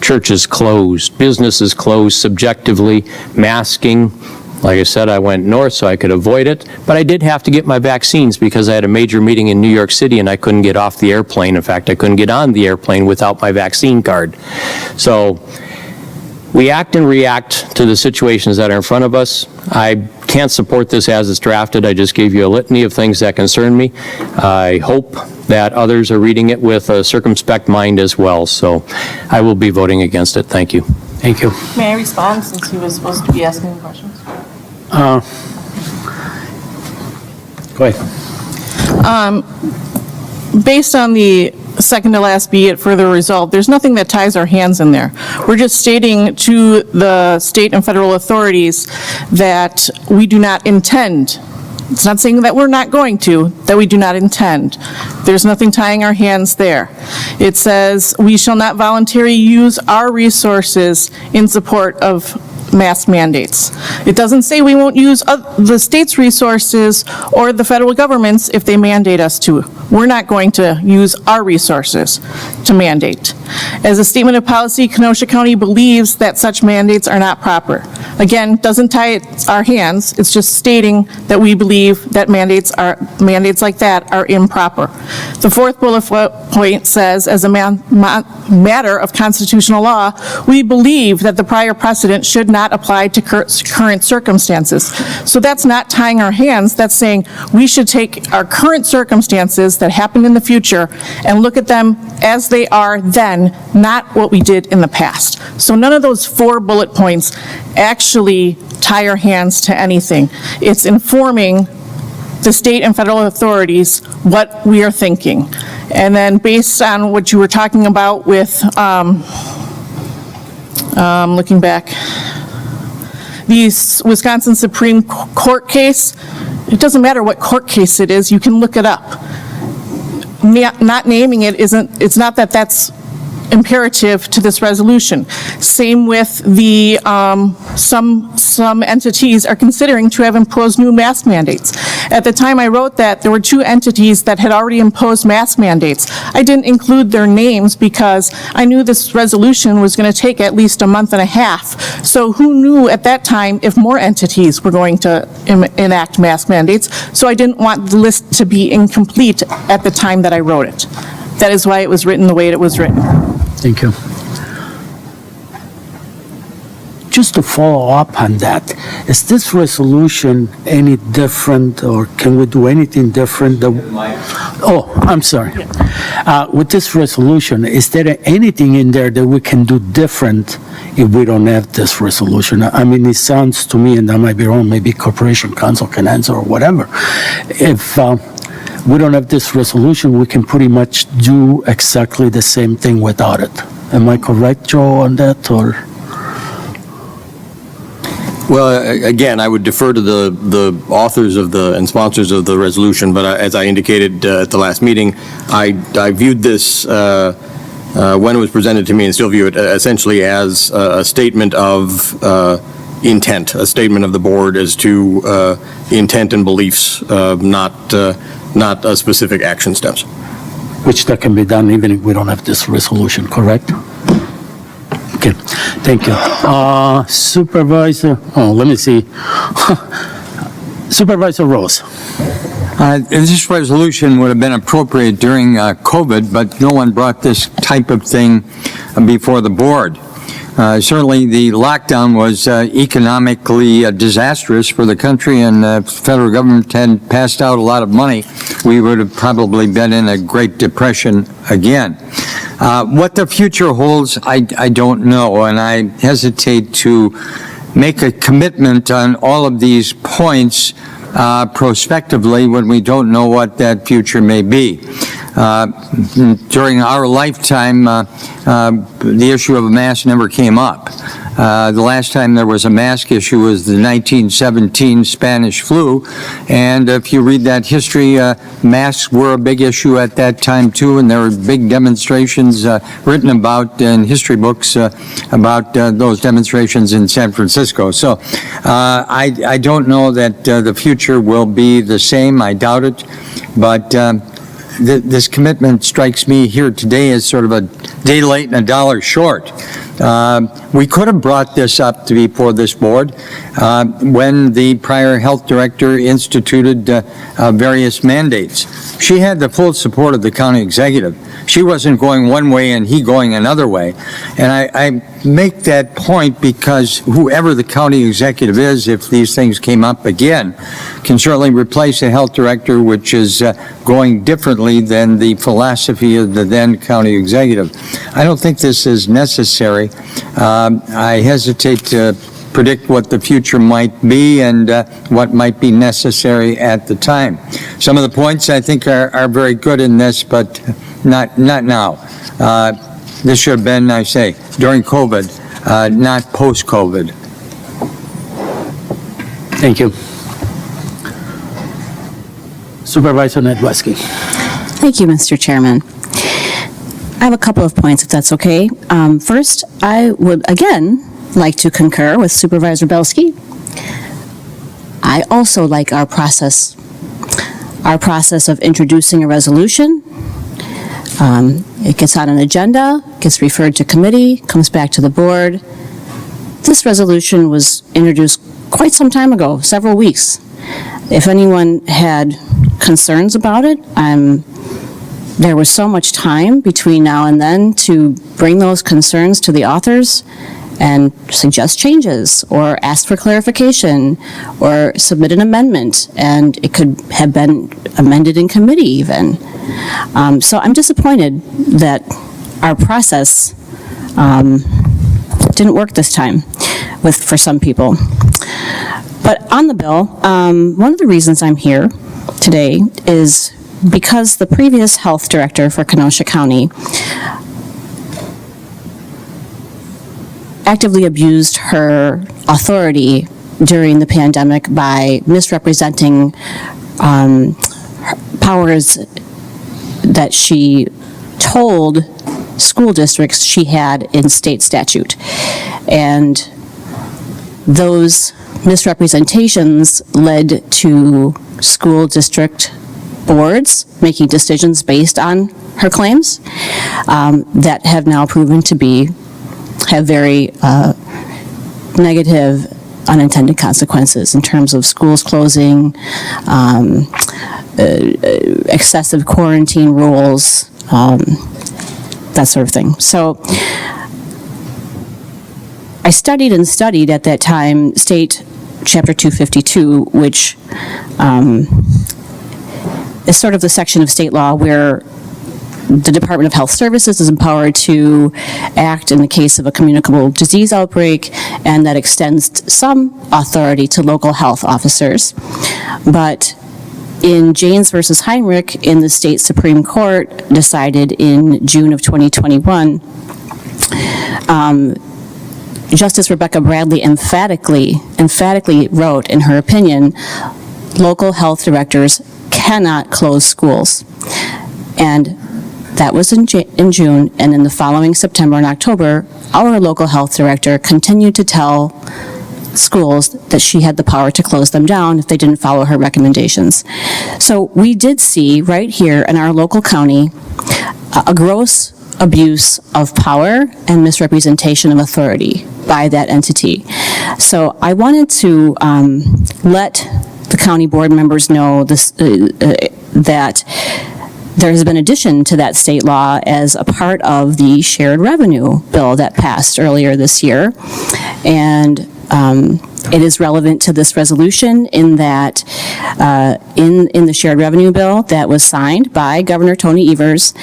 Speaker 6: Churches closed, businesses closed subjectively, masking. Like I said, I went north so I could avoid it, but I did have to get my vaccines because I had a major meeting in New York City and I couldn't get off the airplane. In fact, I couldn't get on the airplane without my vaccine card. So we act and react to the situations that are in front of us. I can't support this as it's drafted. I just gave you a litany of things that concern me. I hope that others are reading it with a circumspect mind as well. So I will be voting against it. Thank you.
Speaker 1: Thank you.
Speaker 13: May I respond, since he was supposed to be asking questions?
Speaker 1: Go ahead.
Speaker 13: Based on the second to last be it further resolved, there's nothing that ties our hands in there. We're just stating to the state and federal authorities that we do not intend. It's not saying that we're not going to, that we do not intend. There's nothing tying our hands there. It says we shall not voluntarily use our resources in support of mask mandates. It doesn't say we won't use the state's resources or the federal government's if they mandate us to. We're not going to use our resources to mandate. As a statement of policy, Kenosha County believes that such mandates are not proper. Again, doesn't tie our hands, it's just stating that we believe that mandates like that are improper. The fourth bullet point says, as a matter of constitutional law, we believe that the prior precedent should not apply to current circumstances. So that's not tying our hands, that's saying we should take our current circumstances that happen in the future and look at them as they are then, not what we did in the past. So none of those 4 bullet points actually tie our hands to anything. It's informing the state and federal authorities what we are thinking. And then based on what you were talking about with, looking back, the Wisconsin Supreme Court case, it doesn't matter what court case it is, you can look it up. Not naming it it's not that that's imperative to this resolution. Same with the, some entities are considering to have imposed new mask mandates. At the time I wrote that, there were 2 entities that had already imposed mask mandates. I didn't include their names because I knew this resolution was going to take at least a month and a half. So who knew at that time if more entities were going to enact mask mandates? So I didn't want the list to be incomplete at the time that I wrote it. That is why it was written the way it was written.
Speaker 1: Thank you. just to follow up on that, is this resolution any different, or can we do anything different? Oh, I'm sorry. With this resolution, is there anything in there that we can do different if we don't have this resolution? I mean, it sounds to me, and I might be wrong, maybe Corporation Council can answer or whatever. If we don't have this resolution, we can pretty much do exactly the same thing without it. Am I correct, Joe, on that, or?
Speaker 6: Well, again, I would defer to the authors of and sponsors of the resolution, but as I indicated at the last meeting, I viewed this, when it was presented to me, and still view it essentially as a statement of intent, a statement of the board as to intent and beliefs, not a specific action steps.
Speaker 1: Which that can be done even if we don't have this resolution, correct? Okay, thank you. Supervisor, let me see. Supervisor Rose.
Speaker 8: This resolution would have been appropriate during COVID, but no one brought this type of thing before the board. Certainly, the lockdown was economically disastrous for the country, and the federal government had passed out a lot of money. We would have probably been in a Great Depression again. What the future holds, I don't know, and I hesitate to make a commitment on all of these points prospectively when we don't know what that future may be. During our lifetime, the issue of a mask never came up. The last time there was a mask issue was the 1917 Spanish flu, and if you read that history, masks were a big issue at that time too, and there were big demonstrations written about in history books about those demonstrations in San Francisco. So I don't know that the future will be the same. I doubt it, but this commitment strikes me here today as sort of a day late and a dollar short. We could have brought this up before this board when the prior health director instituted various mandates. She had the full support of the county executive. She wasn't going one way and he going another way. And I make that point because whoever the county executive is, if these things came up again, can certainly replace a health director which is going differently than the philosophy of the then county executive. I don't think this is necessary. I hesitate to predict what the future might be and what might be necessary at the time. Some of the points I think are very good in this, but not now. This should have been, I say, during COVID, not post-COVID.
Speaker 1: Thank you. Supervisor Nedwesky.
Speaker 10: Thank you, Mr. Chairman. I have a couple of points, if that's okay. First, I would, again, like to concur with Supervisor Belsky. I also like our process of introducing a resolution. It gets on an agenda, gets referred to committee, comes back to the board. This resolution was introduced quite some time ago, several weeks. If anyone had concerns about it, there was so much time between now and then to bring those concerns to the authors and suggest changes or ask for clarification or submit an amendment, and it could have been amended in committee even. So I'm disappointed that our process didn't work this time for some people. But on the bill, one of the reasons I'm here today is because the previous health director for Kenosha County actively abused her authority during the pandemic by misrepresenting powers that she told school districts she had in state statute. And those misrepresentations led to school district boards making decisions based on her claims that have now proven to have very negative unintended consequences in terms of schools closing, excessive quarantine rules, that sort of thing. So I studied and studied at that time State Chapter 252, which is sort of the section of state law where the Department of Health Services is empowered to act in the case of a communicable disease outbreak, and that extends some authority to local health officers. But in Janes versus Heinrich, in the state Supreme Court, decided in June of 2021, Justice Rebecca Bradley emphatically wrote in her opinion, local health directors cannot close schools. And that was in June, and in the following September and October, our local health director continued to tell schools that she had the power to close them down if they didn't follow her recommendations. So we did see right here in our local county a gross abuse of power and misrepresentation of authority by that entity. So I wanted to let the county board members know this, that there has been addition to that state law as a part of the shared revenue bill that passed earlier this year. And it is relevant to this resolution in that in the shared revenue bill that was signed by Governor Tony Evers,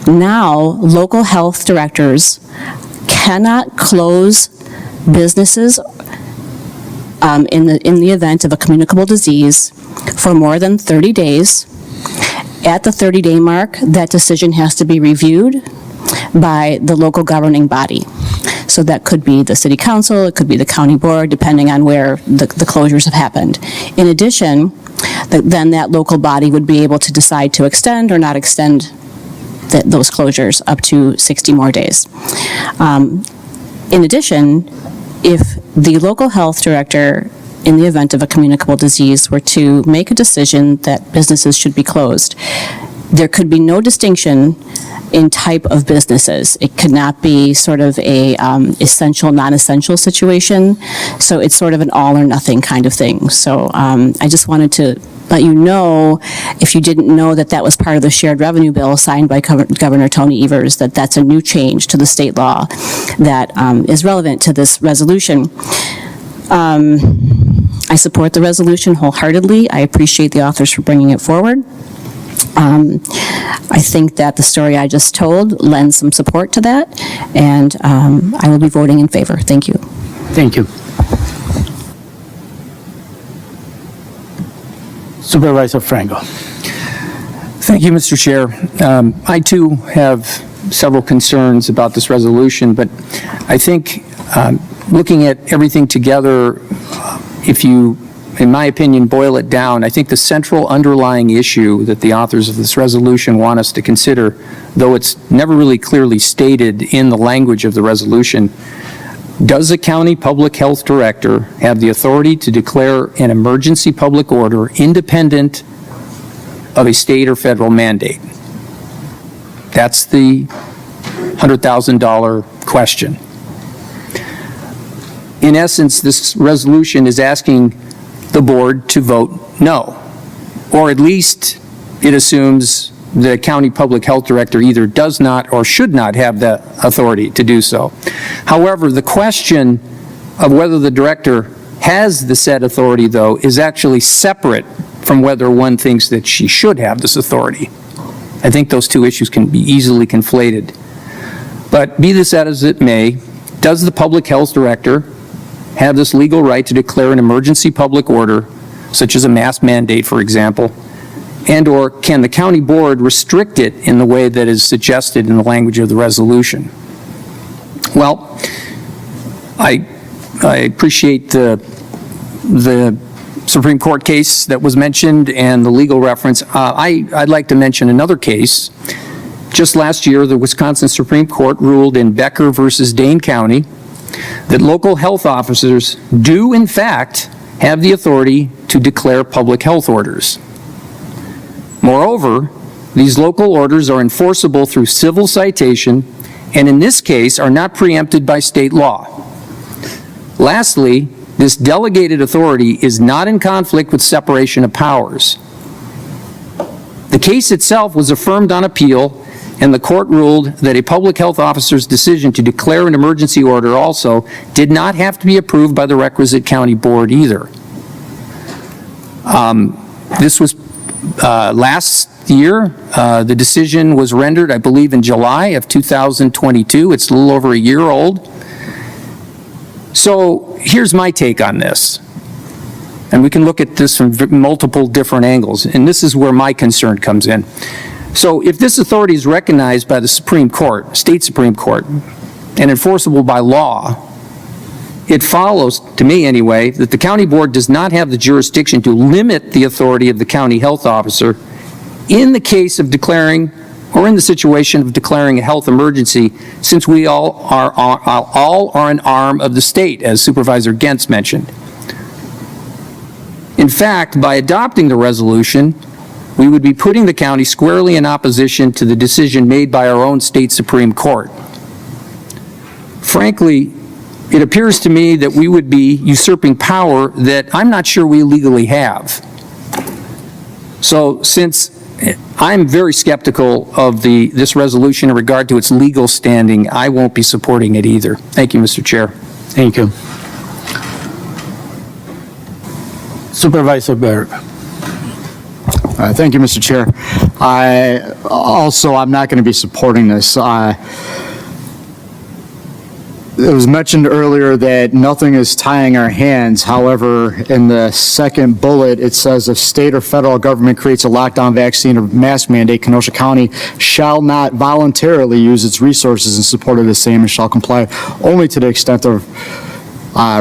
Speaker 10: now local health directors cannot close businesses in the event of a communicable disease for more than 30 days. At the 30-day mark, that decision has to be reviewed by the local governing body. So that could be the city council, it could be the county board, depending on where the closures have happened. In addition, then that local body would be able to decide to extend or not extend those closures up to 60 more days. In addition, if the local health director, in the event of a communicable disease, were to make a decision that businesses should be closed, there could be no distinction in type of businesses. It could not be sort of a essential, non-essential situation. So it's sort of an all or nothing kind of thing. So I just wanted to let you know, if you didn't know that that was part of the shared revenue bill signed by Governor Tony Evers, that that's a new change to the state law that is relevant to this resolution. I support the resolution wholeheartedly. I appreciate the authors for bringing it forward. I think that the story I just told lends some support to that, and I will be voting in favor. Thank you.
Speaker 1: Thank you. Supervisor Franco.
Speaker 16: Thank you, Mr. Chair. I too have several concerns about this resolution, but I think looking at everything together, if you, in my opinion, boil it down, I think the central underlying issue that the authors of this resolution want us to consider, though it's never really clearly stated in the language of the resolution, does a county public health director have the authority to declare an emergency public order independent of a state or federal mandate? That's the $100,000 question. In essence, this resolution is asking the board to vote no, or at least it assumes the county public health director either does not or should not have the authority to do so. However, the question of whether the director has the said authority, though, is actually separate from whether one thinks that she should have this authority. I think those two issues can be easily conflated. But be this as it may, does the public health director have this legal right to declare an emergency public order, such as a mask mandate, for example, and or can the county board restrict it in the way that is suggested in the language of the resolution? Well, I appreciate the Supreme Court case that was mentioned and the legal reference. I'd like to mention another case. Just last year, the Wisconsin Supreme Court ruled in Becker versus Dane County that local health officers do, in fact, have the authority to declare public health orders. Moreover, these local orders are enforceable through civil citation and in this case are not preempted by state law. Lastly, this delegated authority is not in conflict with separation of powers. The case itself was affirmed on appeal and the court ruled that a public health officer's decision to declare an emergency order also did not have to be approved by the requisite county board either. This was last year. The decision was rendered, I believe, in July of 2022. It's a little over a year old. So here's my take on this. And we can look at this from multiple different angles. And this is where my concern comes in. So if this authority is recognized by the Supreme Court, state Supreme Court, and enforceable by law, it follows, to me anyway, that the county board does not have the jurisdiction to limit the authority of the county health officer in the case of declaring, or in the situation of declaring a health emergency, since we all are an arm of the state, as Supervisor Gentz mentioned. In fact, by adopting the resolution, we would be putting the county squarely in opposition to the decision made by our own state Supreme Court. Frankly, it appears to me that we would be usurping power that I'm not sure we legally have. So since I'm very skeptical of this resolution in regard to its legal standing, I won't be supporting it either. Thank you, Mr. Chair.
Speaker 1: Thank you. Supervisor Berg.
Speaker 12: Thank you, Mr. Chair. I'm not going to be supporting this. It was mentioned earlier that nothing is tying our hands. However, in the second bullet, it says if state or federal government creates a lockdown, vaccine, or mask mandate, Kenosha County shall not voluntarily use its resources in support of the same and shall comply only to the extent of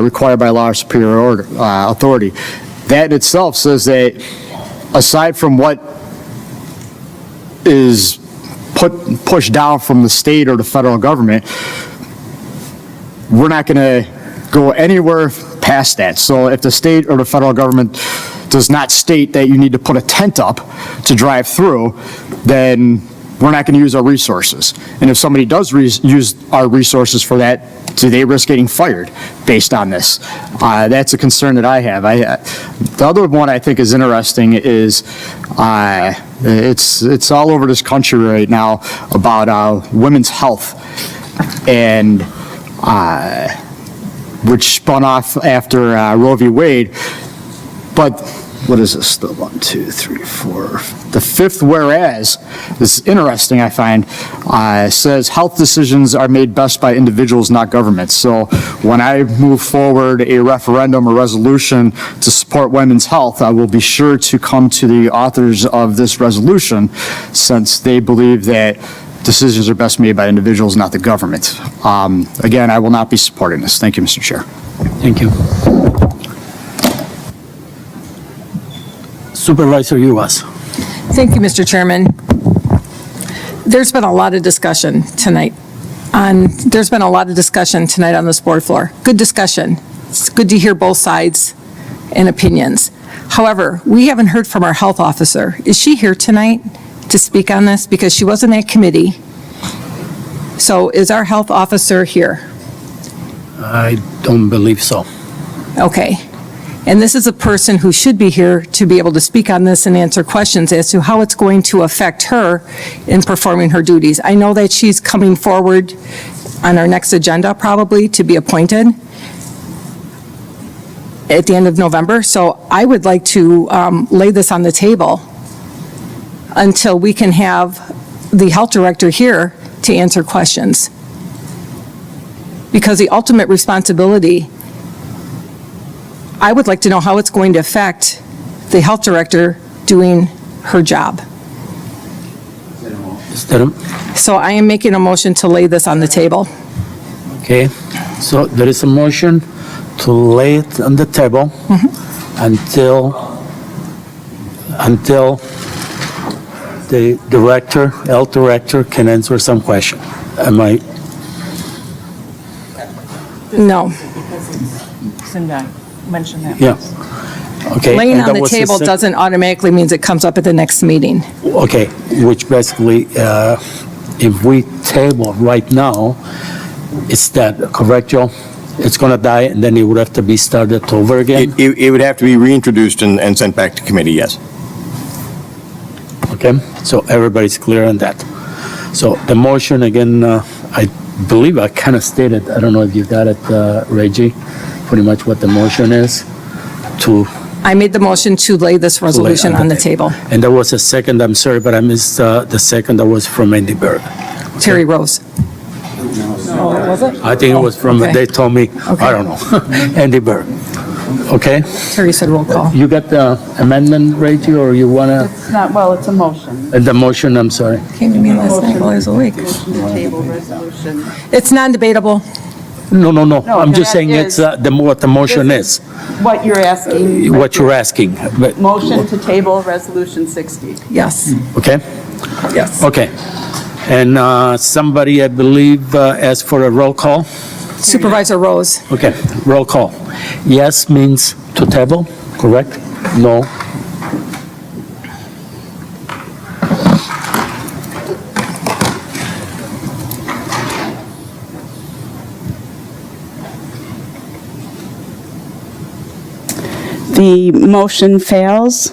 Speaker 12: required by law or superior order, authority. That in itself says that aside from what is pushed down from the state or the federal government, we're not going to go anywhere past that. So if the state or the federal government does not state that you need to put a tent up to drive through, then we're not going to use our resources. And if somebody does use our resources for that, do they risk getting fired based on this? That's a concern that I have. The other one I think is interesting is it's all over this country right now about women's health, and which spun off after Roe v. Wade. But what is this? The 1, 2, 3, 4. The fifth whereas is interesting, I find. Says health decisions are made best by individuals, not governments. So when I move forward a referendum or resolution to support women's health, I will be sure to come to the authors of this resolution, since they believe that decisions are best made by individuals, not the government. Again, I will not be supporting this. Thank you, Mr. Chair.
Speaker 1: Thank you. Supervisor Uwas.
Speaker 17: Thank you, Mr. Chairman. There's been a lot of discussion tonight on this board floor. Good discussion. It's good to hear both sides and opinions. However, we haven't heard from our health officer. Is she here tonight to speak on this? Because she wasn't at committee. So is our health officer here?
Speaker 1: I don't believe so.
Speaker 17: Okay. And this is a person who should be here to be able to speak on this and answer questions as to how it's going to affect her in performing her duties. I know that she's coming forward on our next agenda probably to be appointed at the end of November. So I would like to lay this on the table until we can have the health director here to answer questions. Because the ultimate responsibility, I would like to know how it's going to affect the health director doing her job. So I am making a motion to lay this on the table.
Speaker 1: Okay, so there is a motion to lay it on the table until the health director can answer some question. Am I?
Speaker 17: No.
Speaker 13: Cindy mentioned that.
Speaker 1: Yeah. Okay.
Speaker 17: Laying
Speaker 1: and
Speaker 17: on
Speaker 1: that
Speaker 17: the
Speaker 1: was
Speaker 17: table doesn't automatically means it comes up at the next meeting.
Speaker 1: Okay, which basically, if we table right now, it's that, correct, Joe? It's going to die, and then it would have to be started over again?
Speaker 18: It would have to be reintroduced and sent back to committee, yes.
Speaker 1: Okay, so everybody's clear on that. So the motion, again, I believe I kind of stated, I don't know if you got it, Reggie, pretty much what the motion is to.
Speaker 17: I made the motion to lay this resolution on the table.
Speaker 1: And there was a second, I'm sorry, but I missed the second, that was from Andy Berg.
Speaker 17: Terry Rose. Oh, was it?
Speaker 1: I think it was from,
Speaker 17: Okay.
Speaker 1: they told me, I don't know, Andy Berg. Okay?
Speaker 17: Terry said roll call.
Speaker 1: You got the amendment, Reggie, or you want to,
Speaker 7: It's not, well, it's a motion.
Speaker 1: the motion, I'm sorry.
Speaker 17: Came to me last night while I was awake.
Speaker 7: Table resolution.
Speaker 17: It's non-debatable.
Speaker 1: No,
Speaker 7: No,
Speaker 1: I'm just
Speaker 7: that
Speaker 1: saying it's
Speaker 7: is-
Speaker 1: what the motion
Speaker 7: This
Speaker 1: is,
Speaker 7: What you're asking.
Speaker 1: what you're asking, but,
Speaker 7: Motion to table resolution 60.
Speaker 17: Yes.
Speaker 1: okay?
Speaker 17: Yes.
Speaker 1: Okay. And somebody, I believe, asked for a roll call?
Speaker 17: Supervisor Rose.
Speaker 1: Okay, roll call. Yes means to table, correct? No?
Speaker 2: The motion fails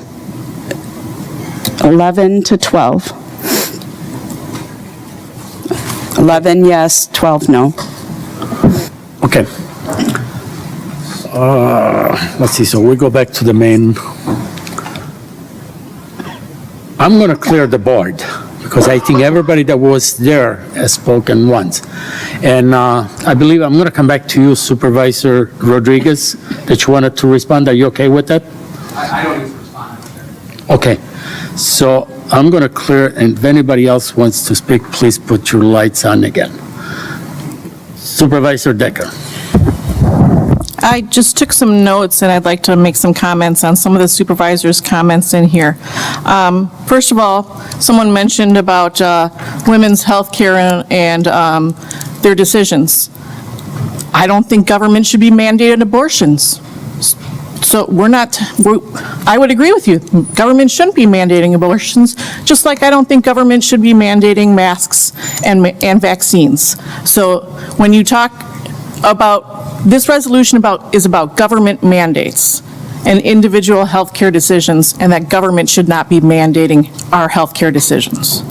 Speaker 2: 11 to 12. 11 yes, 12 no.
Speaker 1: Okay. Let's see, so we go back to the main. I'm going to clear the board, because I think everybody that was there has spoken once. And I believe I'm going to come back to you, Supervisor Rodriguez, that you wanted to respond. Are you okay with that?
Speaker 5: I don't need to respond.
Speaker 1: Okay, so I'm going to clear, and if anybody else wants to speak, please put your lights on again. Supervisor Decker.
Speaker 13: I just took some notes, and I'd like to make some comments on some of the supervisors' comments in here. First of all, someone mentioned about women's health care and their decisions. I don't think government should be mandated abortions. So I would agree with you. Government shouldn't be mandating abortions, just like I don't think government should be mandating masks and vaccines. So when you talk about, this resolution is about government mandates and individual healthcare decisions, and that government should not be mandating our healthcare decisions.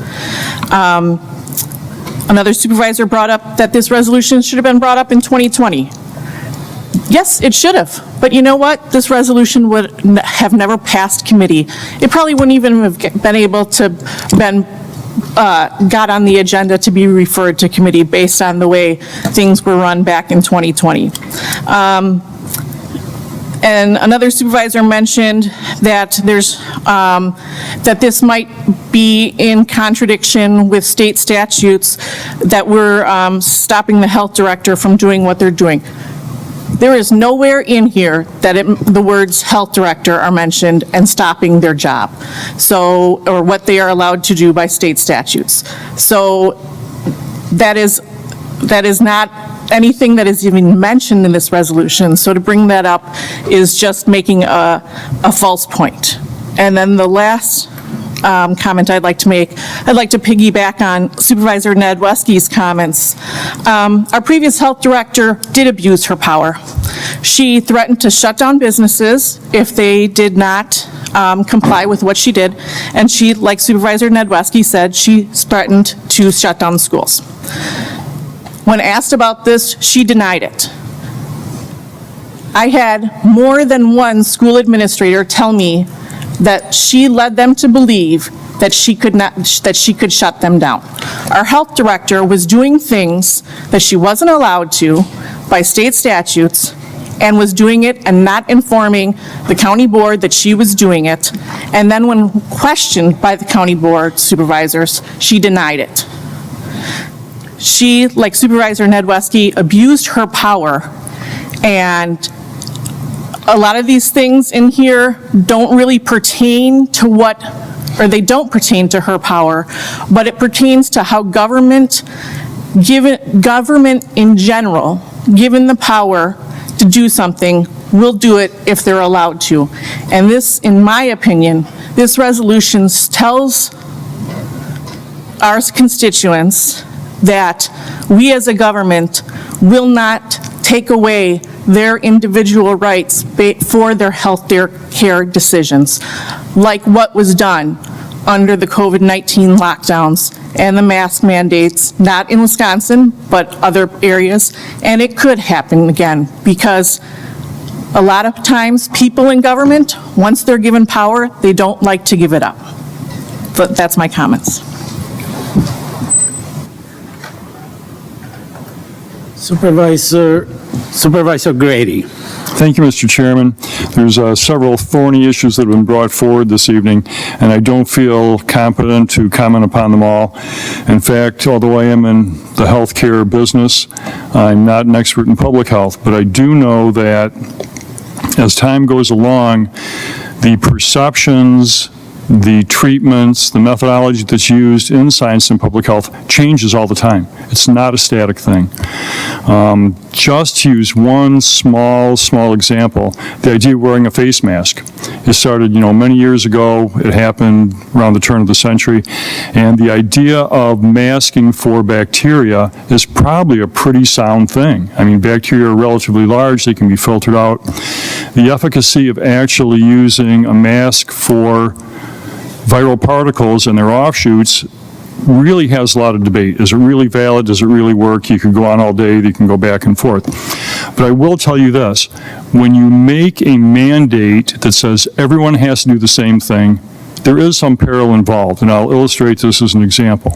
Speaker 13: Another supervisor brought up that this resolution should have been brought up in 2020. Yes, it should have. But you know what? This resolution would have never passed committee. It probably wouldn't even have been able to got on the agenda to be referred to committee based on the way things were run back in 2020. And another supervisor mentioned that that this might be in contradiction with state statutes that we're stopping the health director from doing what they're doing. There is nowhere in here that the words health director are mentioned and stopping their job, or what they are allowed to do by state statutes. So that is not anything that is even mentioned in this resolution. So to bring that up is just making a false point. And then the last comment I'd like to make, I'd like to piggyback on Supervisor Nedwesky's comments. Our previous health director did abuse her power. She threatened to shut down businesses if they did not comply with what she did, and she, like Supervisor Nedwesky said, she threatened to shut down schools. When asked about this, she denied it. I had more than one school administrator tell me that she led them to believe that she could shut them down. Our health director was doing things that she wasn't allowed to by state statutes, and was doing it and not informing the county board that she was doing it. And then when questioned by the county board supervisors, she denied it. She, like Supervisor Nedwesky, abused her power, and a lot of these things in here don't really pertain to they don't pertain to her power, but it pertains to how government in general, given the power to do something, will do it if they're allowed to. And this, in my opinion, this resolution tells our constituents that we as a government will not take away their individual rights for their health care decisions, like what was done under the COVID-19 lockdowns and the mask mandates, not in Wisconsin, but other areas, and it could happen again, because a lot of times, people in government, once they're given power, they don't like to give it up. But that's my comments.
Speaker 1: Supervisor Grady.
Speaker 19: Thank you, Mr. Chairman. There's several thorny issues that have been brought forward this evening, and I don't feel competent to comment upon them all. In fact, although I am in the healthcare business, I'm not an expert in public health, but I do know that as time goes along, the perceptions, the treatments, the methodology that's used in science and public health changes all the time. It's not a static thing. Just to use one small example, the idea of wearing a face mask. It started, many years ago. It happened around the turn of the century. And the idea of masking for bacteria is probably a pretty sound thing. I mean, bacteria are relatively large. They can be filtered out. The efficacy of actually using a mask for viral particles and their offshoots really has a lot of debate. Is it really valid? Does it really work? You could go on all day. You can go back and forth. But I will tell you this. When you make a mandate that says everyone has to do the same thing, there is some peril involved, and I'll illustrate this as an example.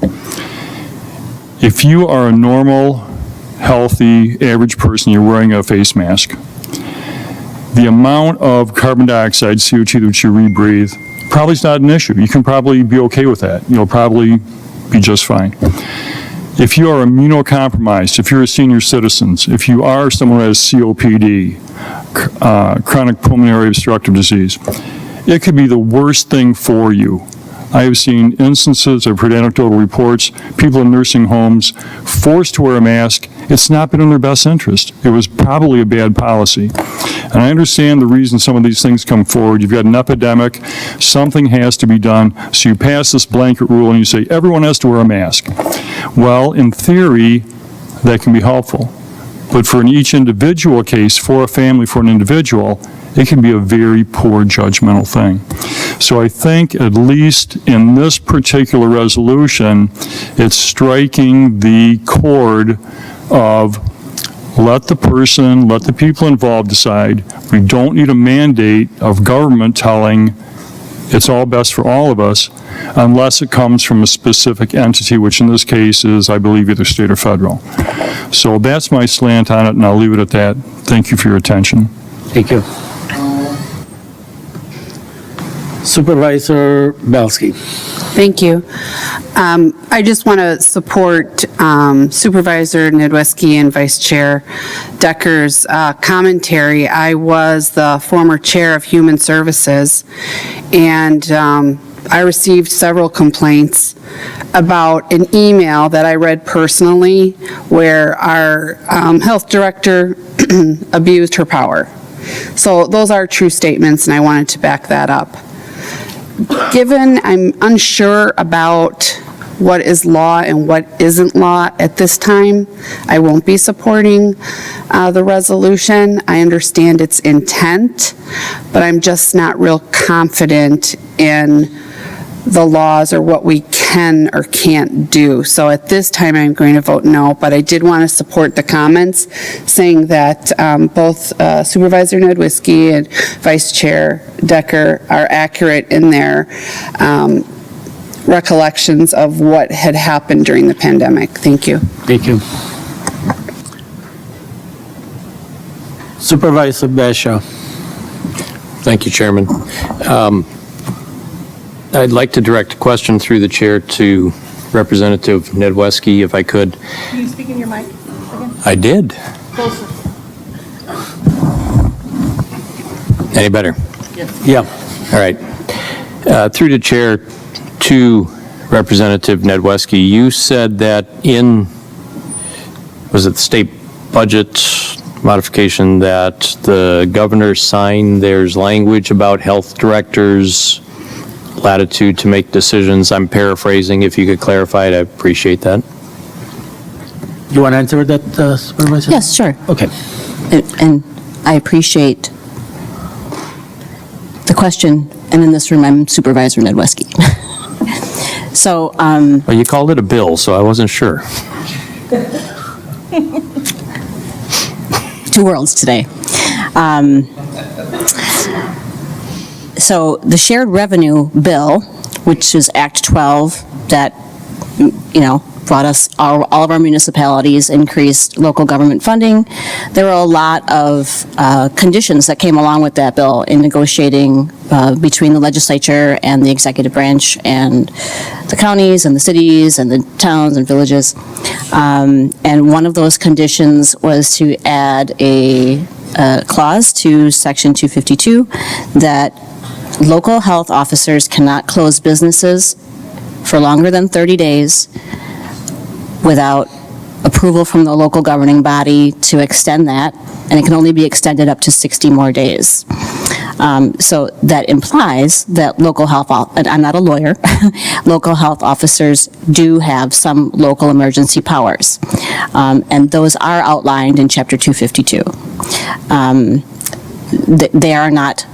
Speaker 19: If you are a normal, healthy, average person, you're wearing a face mask, the amount of carbon dioxide, CO2 that you rebreathe, probably is not an issue. You can probably be okay with that. You'll probably be just fine. If you are immunocompromised, if you're a senior citizen, if you are someone who has COPD, chronic pulmonary obstructive disease, it could be the worst thing for you. I have seen instances, I've heard anecdotal reports, people in nursing homes forced to wear a mask. It's not been in their best interest. It was probably a bad policy. And I understand the reason some of these things come forward. You've got an epidemic, something has to be done, so you pass this blanket rule and you say everyone has to wear a mask. Well, in theory, that can be helpful. But for each individual case, for a family, for an individual, it can be a very poor judgmental thing. So I think, at least in this particular resolution, it's striking the chord of let the people involved decide. We don't need a mandate of government telling it's all best for all of us unless it comes from a specific entity, which in this case is, I believe, either state or federal. So that's my slant on it, and I'll leave it at that. Thank you for your attention.
Speaker 1: Thank you. Supervisor Belsky.
Speaker 7: Thank you. I just want to support Supervisor Nedweski and Vice Chair Decker's commentary. I was the former chair of Human Services, and I received several complaints about an email that I read personally where our health director abused her power. So those are true statements, and I wanted to back that up. Given I'm unsure about what is law and what isn't law at this time, I won't be supporting the resolution. I understand its intent, but I'm just not real confident in the laws or what we can or can't do. So at this time, I'm going to vote no, but I did want to support the comments saying that both Supervisor Nedweski and Vice Chair Decker are accurate in their recollections of what had happened during the pandemic. Thank you.
Speaker 1: Thank you. Supervisor Bashaw.
Speaker 6: Thank you, Chairman. I'd like to direct a question through the chair to Representative Nedweski, if I could.
Speaker 13: Can you speak in your mic again?
Speaker 6: I did.
Speaker 13: Closer.
Speaker 6: Any better?
Speaker 13: Yes.
Speaker 1: Yeah.
Speaker 6: All right. Through the chair to Representative Nedweski, you said that was it the state budget modification that the governor signed, there's language about health directors' latitude to make decisions. I'm paraphrasing. If you could clarify it, I appreciate that.
Speaker 1: You want to answer that, Supervisor?
Speaker 10: Yes, sure.
Speaker 1: Okay.
Speaker 10: And I appreciate the question, and in this room, I'm Supervisor Nedweski. So,
Speaker 6: Well, you called it a bill, so I wasn't sure.
Speaker 10: two worlds today. So the shared revenue bill, which is Act 12, that, brought us, all of our municipalities, increased local government funding. There were a lot of conditions that came along with that bill in negotiating between the legislature and the executive branch and the counties and the cities and the towns and villages. And one of those conditions was to add a clause to Section 252 that local health officers cannot close businesses for longer than 30 days without approval from the local governing body to extend that, and it can only be extended up to 60 more days. So that implies that local health, and I'm not a lawyer, local health officers do have some local emergency powers, and those are outlined in Chapter 252. They are not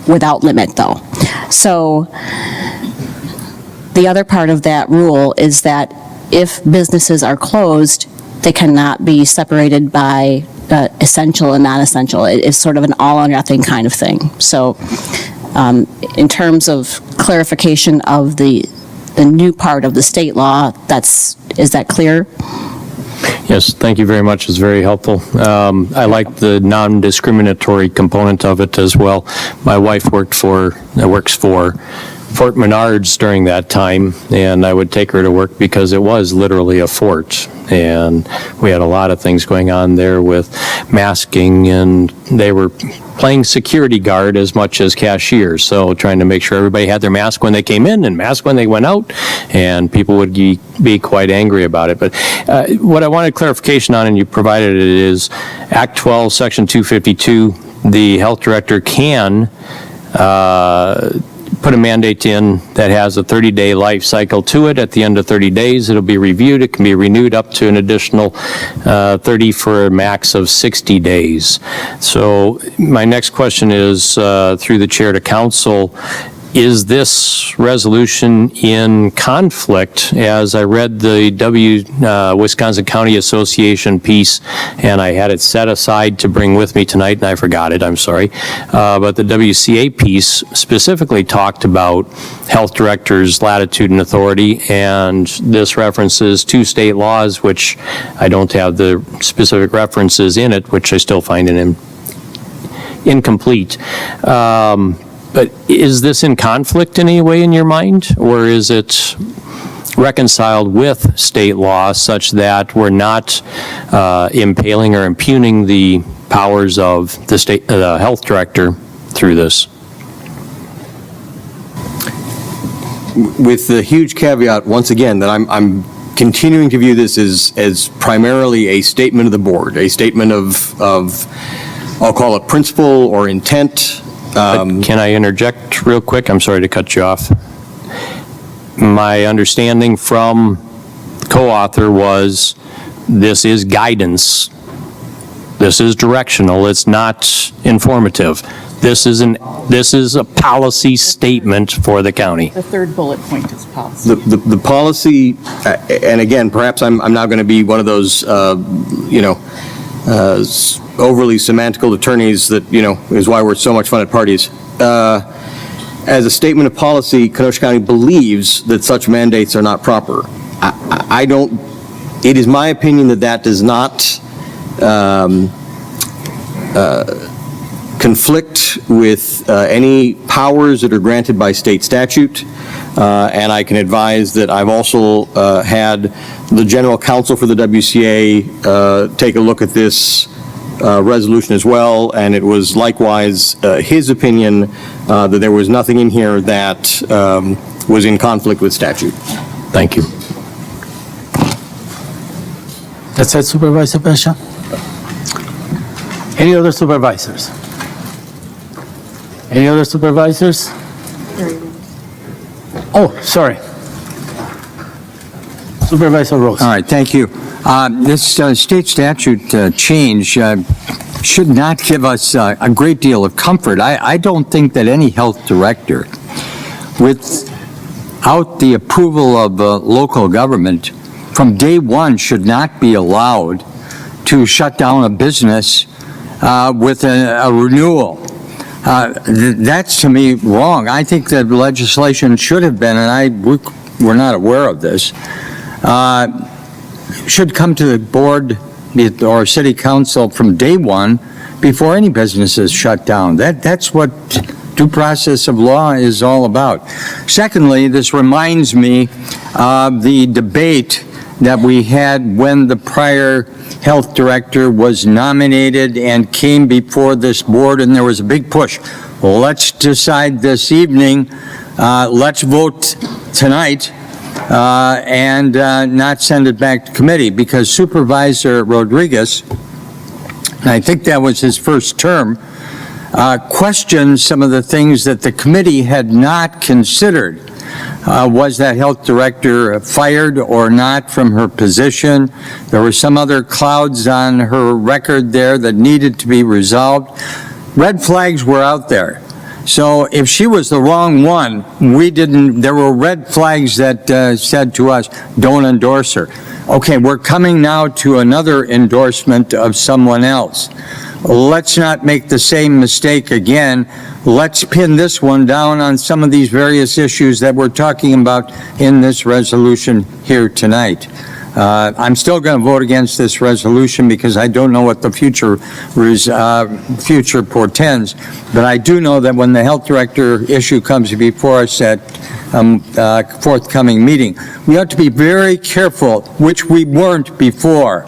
Speaker 10: without limit, though. So the other part of that rule is that if businesses are closed, they cannot be separated by essential and non-essential. It's sort of an all or nothing kind of thing. So in terms of clarification of the new part of the state law, is that clear?
Speaker 6: Yes, thank you very much. It's very helpful. I like the non-discriminatory component of it as well. My wife works for Fort Menards during that time, and I would take her to work because it was literally a fort. And we had a lot of things going on there with masking, and they were playing security guard as much as cashiers. So trying to make sure everybody had their mask when they came in and mask when they went out, and people would be quite angry about it. But what I wanted clarification on, and you provided it, is Act 12, Section 252, the health director can put a mandate in that has a 30-day life cycle to it. At the end of 30 days, it'll be reviewed. It can be renewed up to an additional 30 for a max of 60 days. So my next question is, through the chair to council, is this resolution in conflict? As I read the Wisconsin County Association piece, and I had it set aside to bring with me tonight, and I forgot it, I'm sorry. But the WCA piece specifically talked about health directors' latitude and authority, and this references two state laws, which I don't have the specific references in it, which I still find incomplete. But is this in conflict in any way in your mind, or is it reconciled with state law such that we're not impaling or impugning the powers of the health director through this?
Speaker 18: With the huge caveat, once again, that I'm continuing to view this as primarily a statement of the board, a statement of I'll call it principle or intent.
Speaker 6: Can I interject real quick? I'm sorry to cut you off. My understanding from co-author was this is guidance. This is directional. It's not informative. This is a policy statement for the county.
Speaker 13: The third bullet point is policy.
Speaker 18: The policy, and again, perhaps I'm now going to be one of those, overly semantical attorneys that, is why we're so much fun at parties. As a statement of policy, Kenosha County believes that such mandates are not proper. It is my opinion that does not conflict with any powers that are granted by state statute. And I can advise that I've also had the general counsel for the WCA take a look at this resolution as well, and it was likewise his opinion that there was nothing in here that was in conflict with statute.
Speaker 6: Thank you.
Speaker 1: That's it, Supervisor Pesha. Any other supervisors? Any other supervisors? Oh, sorry. Supervisor Rose.
Speaker 8: All right, thank you. This state statute change should not give us a great deal of comfort. I don't think that any health director with without the approval of local government, from day one should not be allowed to shut down a business with a renewal. That's, to me, wrong. I think that legislation should have been, and we're not aware of this, should come to the board or city council from day one before any business is shut down. That's what due process of law is all about. Secondly, this reminds me of the debate that we had when the prior health director was nominated and came before this board, and there was a big push. Well, let's decide this evening, let's vote tonight, and not send it back to committee, because Supervisor Rodriguez, and I think that was his first term, questioned some of the things that the committee had not considered. Was that health director fired or not from her position? There were some other clouds on her record there that needed to be resolved. Red flags were out there. So if she was the wrong one, there were red flags that said to us, don't endorse her. Okay, we're coming now to another endorsement of someone else. Let's not make the same mistake again. Let's pin this one down on some of these various issues that we're talking about in this resolution here tonight. I'm still going to vote against this resolution because I don't know what the future portends, but I do know that when the health director issue comes before us at forthcoming meeting, we have to be very careful, which we weren't before.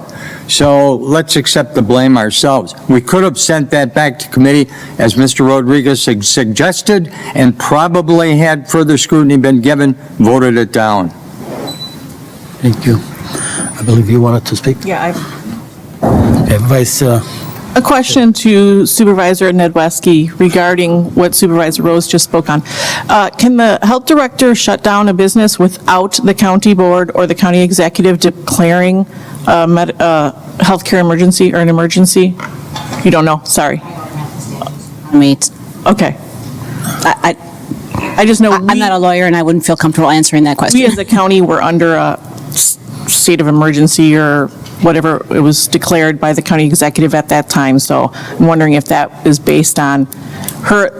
Speaker 8: So let's accept the blame ourselves. We could have sent that back to committee, as Mr. Rodriguez suggested, and probably, had further scrutiny been given, voted it down.
Speaker 1: Thank you. I believe you wanted to speak.
Speaker 13: Yeah,
Speaker 1: Okay, Vice.
Speaker 13: a question to Supervisor Nedweski regarding what Supervisor Rose just spoke on. Can the health director shut down a business without the county board or the county executive declaring a healthcare emergency or an emergency? You don't know? Sorry.
Speaker 10: Wait.
Speaker 13: Okay. I just know
Speaker 10: I'm not a lawyer, and I wouldn't feel comfortable answering that question.
Speaker 13: we as a county were under a state of emergency or whatever it was declared by the county executive at that time. So I'm wondering if that is based on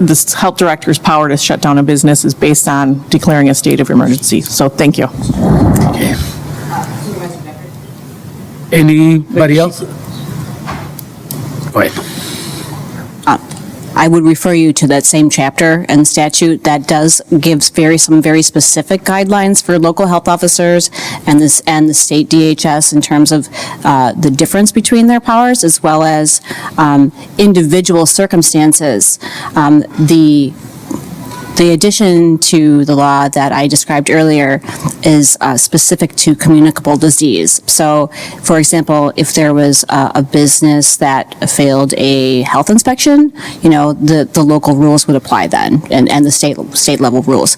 Speaker 13: this health director's power to shut down a business is based on declaring a state of emergency. So thank you.
Speaker 1: Okay. Anybody else? Go ahead.
Speaker 10: I would refer you to that same chapter and statute that gives some very specific guidelines for local health officers and the state DHS in terms of the difference between their powers, as well as individual circumstances. The addition to the law that I described earlier is specific to communicable disease. So, for example, if there was a business that failed a health inspection, the local rules would apply then, and the state level rules.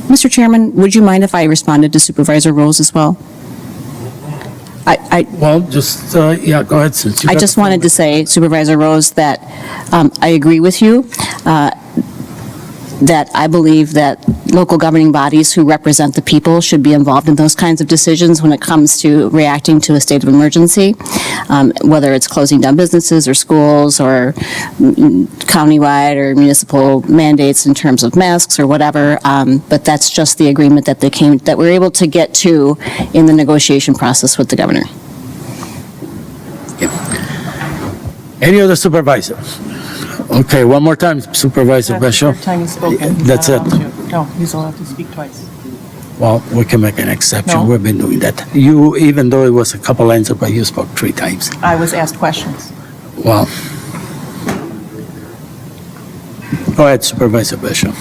Speaker 10: Mr. Chairman, would you mind if I responded to Supervisor Rose as well?
Speaker 1: Well, just, yeah, go ahead. Since you
Speaker 10: I just wanted to say, Supervisor Rose, that I agree with you. That I believe that local governing bodies who represent the people should be involved in those kinds of decisions when it comes to reacting to a state of emergency, whether it's closing down businesses or schools or countywide or municipal mandates in terms of masks or whatever. But that's just the agreement that we're able to get to in the negotiation process with the governor.
Speaker 1: Any other supervisors? Okay, one more time, Supervisor Bishop.
Speaker 13: Time he's spoken.
Speaker 1: That's it.
Speaker 13: No, he's allowed to speak twice.
Speaker 1: Well, we can make an exception.
Speaker 13: No.
Speaker 1: We've been doing that. You, even though it was a couple lines up, you spoke 3 times.
Speaker 13: I was asked questions.
Speaker 1: Well, go ahead, Supervisor Bishop.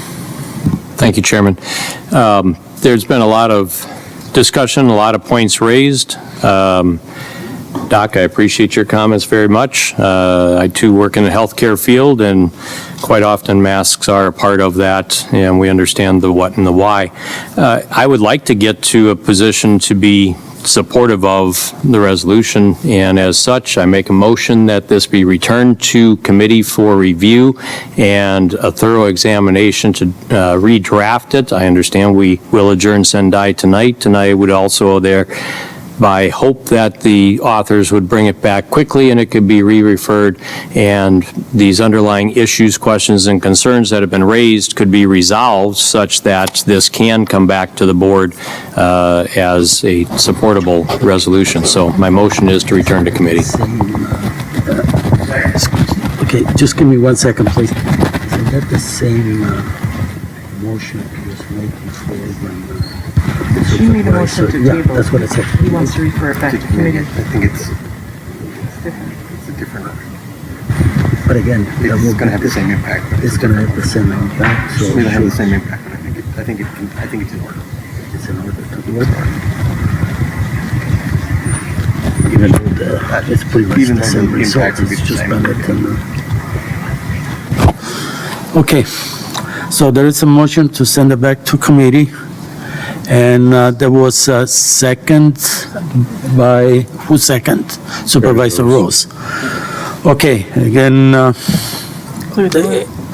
Speaker 6: Thank you, Chairman. There's been a lot of discussion, a lot of points raised. Doc, I appreciate your comments very much. I too work in the healthcare field, and quite often masks are a part of that, and we understand the what and the why. I would like to get to a position to be supportive of the resolution, and as such, I make a motion that this be returned to committee for review and a thorough examination to redraft it. I understand we will adjourn Sendai tonight, and I would also thereby hope that the authors would bring it back quickly and it could be re-referred, and these underlying issues, questions, and concerns that have been raised could be resolved such that this can come back to the board as a supportable resolution. So my motion is to return to committee.
Speaker 1: Okay, just give me 1 second, please. Is that the same motion you was making for when...
Speaker 20: She made a motion to table.
Speaker 1: Yeah, that's what I said.
Speaker 20: He wants to refer it back to committee.
Speaker 21: I think it's different. It's a different.
Speaker 1: But again,
Speaker 21: It's going to have the same impact.
Speaker 1: it's going to have the same impact, so...
Speaker 21: It's going to have the same impact, but I think it's in order.
Speaker 1: It's in order to do it. Even though it's pretty much
Speaker 21: Even
Speaker 1: the
Speaker 21: though
Speaker 1: same
Speaker 21: the
Speaker 1: result,
Speaker 21: impact would be
Speaker 1: it's
Speaker 21: the
Speaker 1: just
Speaker 21: same.
Speaker 1: done it and... Okay, so there is a motion to send it back to committee, and there was a second by, who second? Supervisor Rose. Okay, again,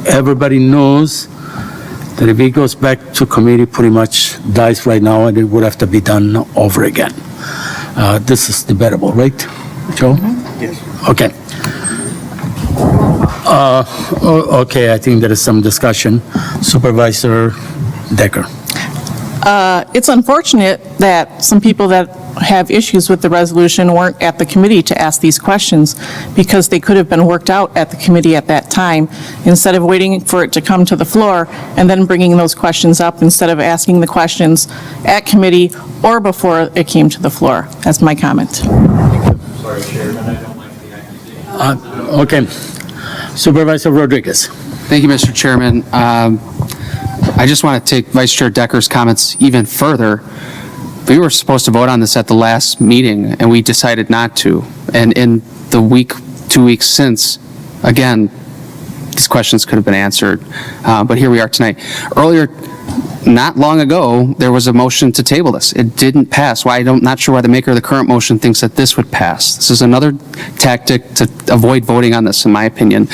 Speaker 1: everybody knows that if it goes back to committee, pretty much dies right now, and it would have to be done over again. This is debatable, right, Joe?
Speaker 21: Yes.
Speaker 1: Okay. Okay, I think there is some discussion. Supervisor Decker.
Speaker 13: It's unfortunate that some people that have issues with the resolution weren't at the committee to ask these questions, because they could have been worked out at the committee at that time, instead of waiting for it to come to the floor and then bringing those questions up, instead of asking the questions at committee or before it came to the floor. That's my comment.
Speaker 21: Sorry, Chairman, I don't like the accusation.
Speaker 1: Okay. Supervisor Rodriguez.
Speaker 5: Thank you, Mr. Chairman. I just want to take Vice Chair Decker's comments even further. We were supposed to vote on this at the last meeting, and we decided not to. And in the week, 2 weeks since, again, these questions could have been answered. But here we are tonight. Earlier, not long ago, there was a motion to table this. It didn't pass. Why? I'm not sure why the maker of the current motion thinks that this would pass. This is another tactic to avoid voting on this, in my opinion.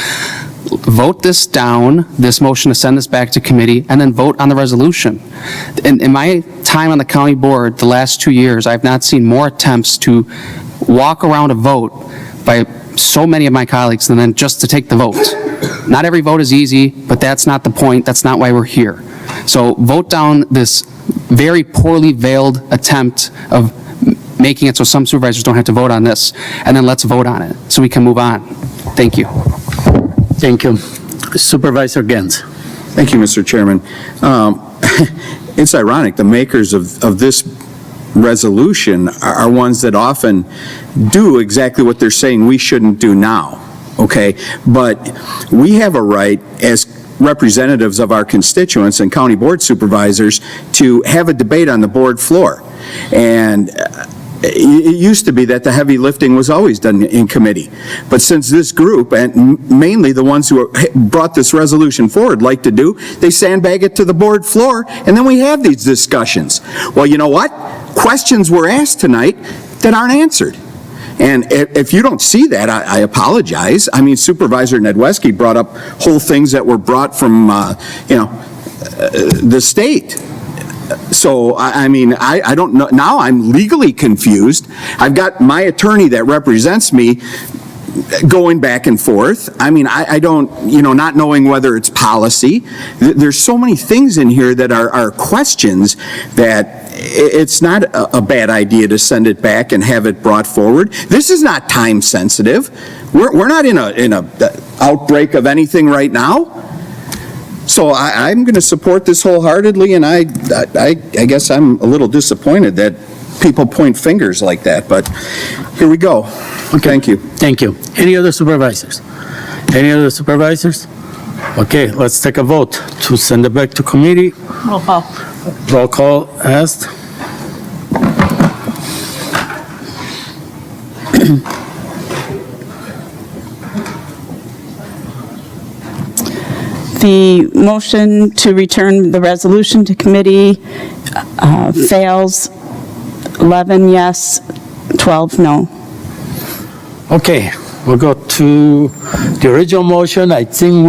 Speaker 5: Vote this down, this motion to send this back to committee, and then vote on the resolution. In my time on the county board, the last 2 years, I've not seen more attempts to walk around a vote by so many of my colleagues than then just to take the vote. Not every vote is easy, but that's not the point. That's not why we're here. So vote down this very poorly veiled attempt of making it so some supervisors don't have to vote on this, and then let's vote on it so we can move on. Thank you.
Speaker 1: Thank you. Supervisor Gens.
Speaker 15: Thank you, Mr. Chairman. It's ironic, the makers of this resolution are ones that often do exactly what they're saying we shouldn't do now, okay? But we have a right as representatives of our constituents and county board supervisors to have a debate on the board floor. And it used to be that the heavy lifting was always done in committee. But since this group, and mainly the ones who brought this resolution forward like to do, they sandbag it to the board floor, and then we have these discussions. Well, you know what? Questions were asked tonight that aren't answered. And if you don't see that, I apologize. I mean, Supervisor Nedweski brought up whole things that were brought from, the state. So, I mean, I don't know. Now I'm legally confused. I've got my attorney that represents me going back and forth. I mean, I don't, not knowing whether it's policy. There's so many things in here that are questions that it's not a bad idea to send it back and have it brought forward. This is not time sensitive. We're not in a outbreak of anything right now. So I'm going to support this wholeheartedly, and I guess I'm a little disappointed that people point fingers like that, but here we go.
Speaker 1: Okay.
Speaker 15: Thank you.
Speaker 1: Thank you. Any other supervisors? Any other supervisors? Okay, let's take a vote to send it back to committee.
Speaker 13: Roll call.
Speaker 1: Roll call asked.
Speaker 22: The motion to return the resolution to committee fails
Speaker 7: 11 yes, 12 no.
Speaker 1: Okay, we'll go to the original motion. I think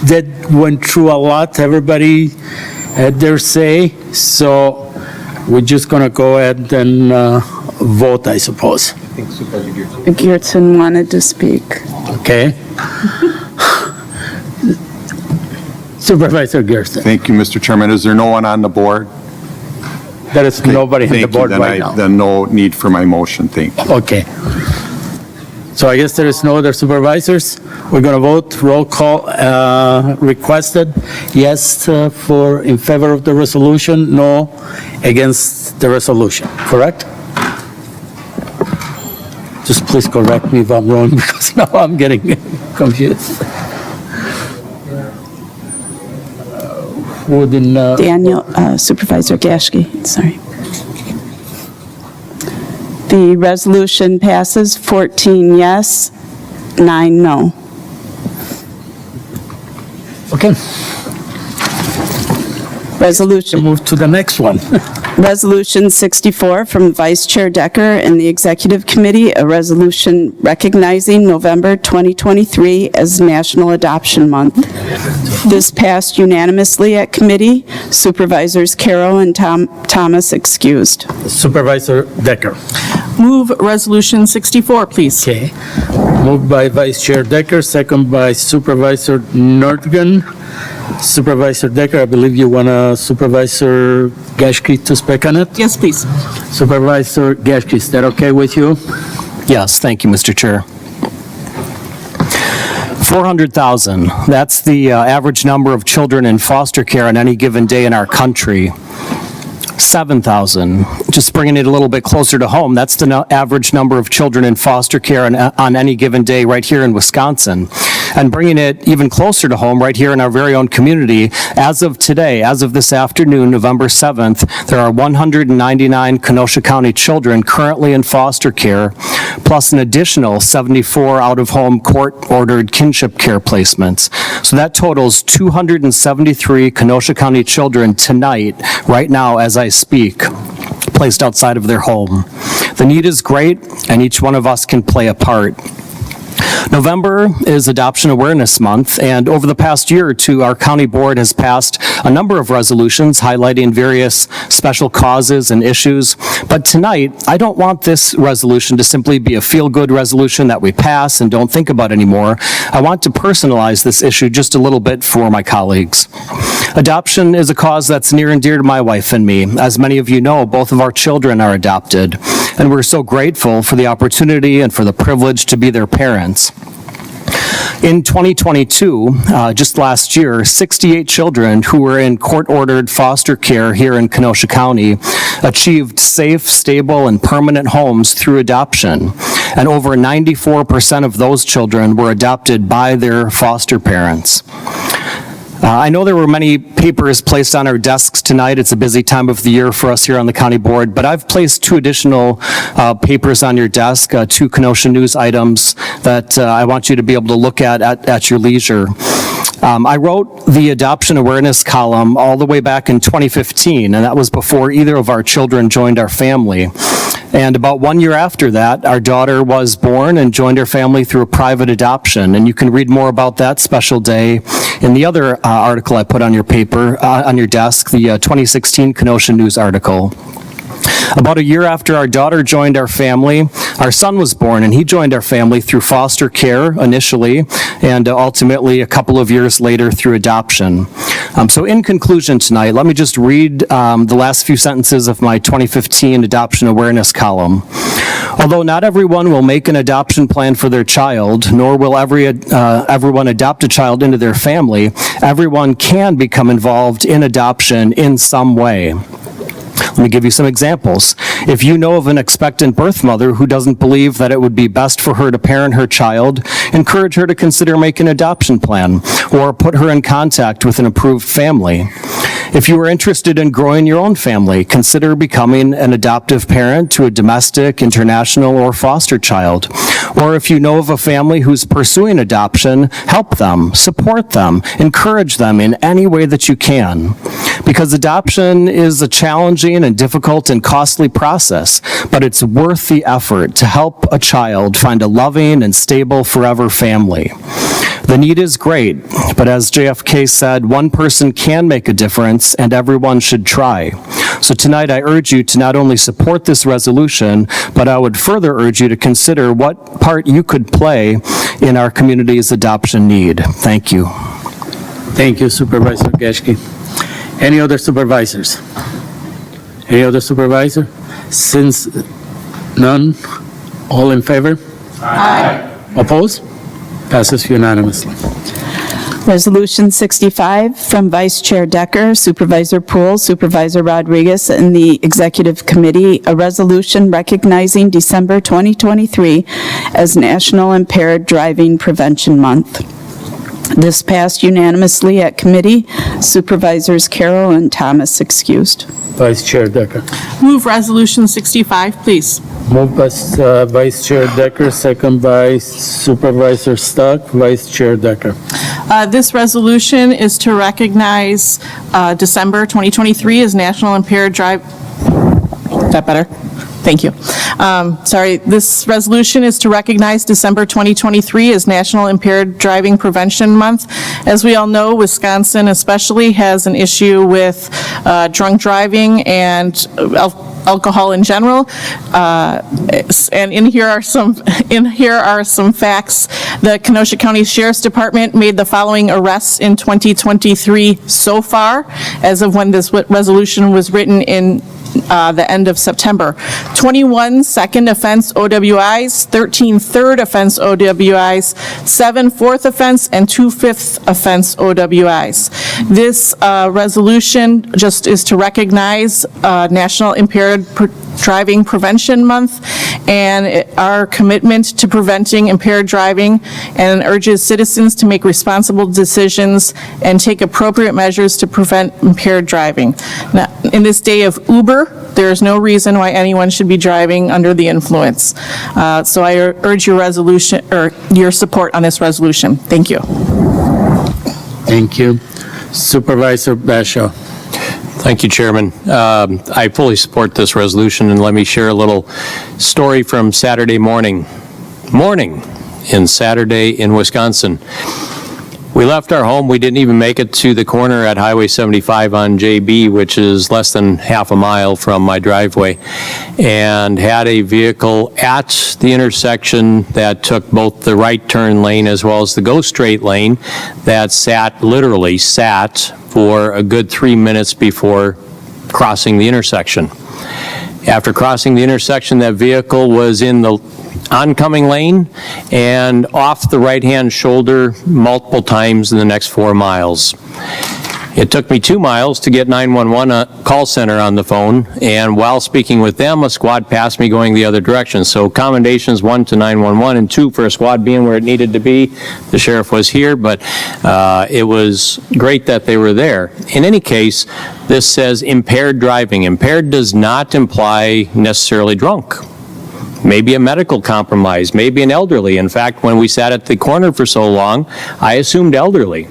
Speaker 1: that went through a lot. Everybody had their say, so we're just going to go ahead and vote, I suppose.
Speaker 7: Geertsen wanted to speak.
Speaker 1: Okay. Supervisor Gersten.
Speaker 4: Thank you, Mr. Chairman. Is there no one on the board?
Speaker 1: There is nobody on the
Speaker 4: Thank you.
Speaker 1: board
Speaker 4: Then
Speaker 1: right now.
Speaker 4: Then no need for my motion. Thank you.
Speaker 1: Okay. So I guess there is no other supervisors. We're going to vote. Roll call requested. Yes in favor of the resolution, no against the resolution. Correct? Just please correct me if I'm wrong, because now I'm getting confused. Who didn't,
Speaker 7: Daniel, Supervisor Gashke, sorry. The resolution passes 14 yes, 9 no.
Speaker 1: Okay.
Speaker 7: Resolution.
Speaker 1: Move to the next one.
Speaker 7: Resolution 64 from Vice Chair Decker and the Executive Committee, a resolution recognizing November 2023 as National Adoption Month. This passed unanimously at committee. Supervisors Carroll and Thomas excused.
Speaker 1: Supervisor Decker.
Speaker 13: Move Resolution 64, please.
Speaker 1: Okay. Moved by Vice Chair Decker, second by Supervisor Nordgren. Supervisor Decker, I believe you want Supervisor Gashke to speak on it?
Speaker 13: Yes, please.
Speaker 1: Supervisor Gashke, is that okay with you?
Speaker 3: Yes, thank you, Mr. Chair. 400,000, that's the average number of children in foster care on any given day in our country. 7,000, just bringing it a little bit closer to home, that's the average number of children in foster care on any given day right here in Wisconsin. And bringing it even closer to home right here in our very own community, as of today, as of this afternoon, November 7th, there are 199 Kenosha County children currently in foster care, plus an additional 74 out-of-home court-ordered kinship care placements. So that totals 273 Kenosha County children tonight, right now as I speak, placed outside of their home. The need is great, and each one of us can play a part. November is Adoption Awareness Month, and over the past year or two, our county board has passed a number of resolutions highlighting various special causes and issues. But tonight, I don't want this resolution to simply be a feel-good resolution that we pass and don't think about anymore. I want to personalize this issue just a little bit for my colleagues. Adoption is a cause that's near and dear to my wife and me. As many of you know, both of our children are adopted, and we're so grateful for the opportunity and for the privilege to be their parents. In 2022, just last year, 68 children who were in court-ordered foster care here in Kenosha County achieved safe, stable, and permanent homes through adoption. And over 94% of those children were adopted by their foster parents. I know there were many papers placed on our desks tonight. It's a busy time of the year for us here on the county board, but I've placed two additional papers on your desk, two Kenosha News items that I want you to be able to look at your leisure. I wrote the adoption awareness column all the way back in 2015, and that was before either of our children joined our family. And about 1 year after that, our daughter was born and joined our family through a private adoption. And you can read more about that special day in the other article I put on your paper, on your desk, the 2016 Kenosha News article. About a year after our daughter joined our family, our son was born, and he joined our family through foster care initially, and ultimately a couple of years later through adoption. So in conclusion tonight, let me just read the last few sentences of my 2015 adoption awareness column. Although not everyone will make an adoption plan for their child, nor will everyone adopt a child into their family, everyone can become involved in adoption in some way. Let me give you some examples. If you know of an expectant birth mother who doesn't believe that it would be best for her to parent her child, encourage her to consider making an adoption plan or put her in contact with an approved family. If you are interested in growing your own family, consider becoming an adoptive parent to a domestic, international, or foster child. Or if you know of a family who's pursuing adoption, help them, support them, encourage them in any way that you can. Because adoption is a challenging and difficult and costly process, but it's worth the effort to help a child find a loving and stable forever family. The need is great, but as JFK said, one person can make a difference and everyone should try. So tonight I urge you to not only support this resolution, but I would further urge you to consider what part you could play in our community's adoption need. Thank you.
Speaker 1: Thank you, Supervisor Geschke. Any other supervisors? Any other supervisor? Since none, all in favor? Aye. Opposed? Passes unanimously.
Speaker 9: Resolution 65 from Vice Chair Decker, Supervisor Poole, Supervisor Rodriguez, and the Executive Committee, a resolution recognizing December 2023 as National Impaired Driving Prevention Month. This passed unanimously at committee. Supervisors Carroll and Thomas excused.
Speaker 1: Vice Chair Decker.
Speaker 13: Move Resolution 65, please.
Speaker 1: Moved by Vice Chair Decker, second by Supervisor Stock. Vice Chair Decker.
Speaker 13: This resolution is to recognize December 2023 as National Impaired Drive. Is that better? Thank you. Sorry, this resolution is to recognize December 2023 as National Impaired Driving Prevention Month. As we all know, Wisconsin especially has an issue with drunk driving and alcohol in general. And in here are some facts. The Kenosha County Sheriff's Department made the following arrests in 2023 so far, as of when this resolution was written in the end of September. 21 second offense OWIs, 13 third offense OWIs, 7 fourth offense, and 2 fifth offense OWIs. This resolution just is to recognize National Impaired Driving Prevention Month and our commitment to preventing impaired driving, and urges citizens to make responsible decisions and take appropriate measures to prevent impaired driving. Now, in this day of Uber, there is no reason why anyone should be driving under the influence. So I urge your resolution, or your support on this resolution. Thank you.
Speaker 1: Thank you. Supervisor Bashaw.
Speaker 6: Thank you, Chairman. I fully support this resolution, and let me share a little story from Saturday morning in Saturday in Wisconsin. We left our home. We didn't even make it to the corner at Highway 75 on JB, which is less than half a mile from my driveway, and had a vehicle at the intersection that took both the right turn lane as well as the go straight lane that literally sat for a good 3 minutes before crossing the intersection. After crossing the intersection, that vehicle was in the oncoming lane and off the right-hand shoulder multiple times in the next 4 miles. It took me 2 miles to get 911 call center on the phone, and while speaking with them, a squad passed me going the other direction. So commendations, 1, to 911, and 2, for a squad being where it needed to be. The sheriff was here, but it was great that they were there. In any case, this says impaired driving. Impaired does not imply necessarily drunk. Maybe a medical compromise, maybe an elderly. In fact, when we sat at the corner for so long, I assumed elderly,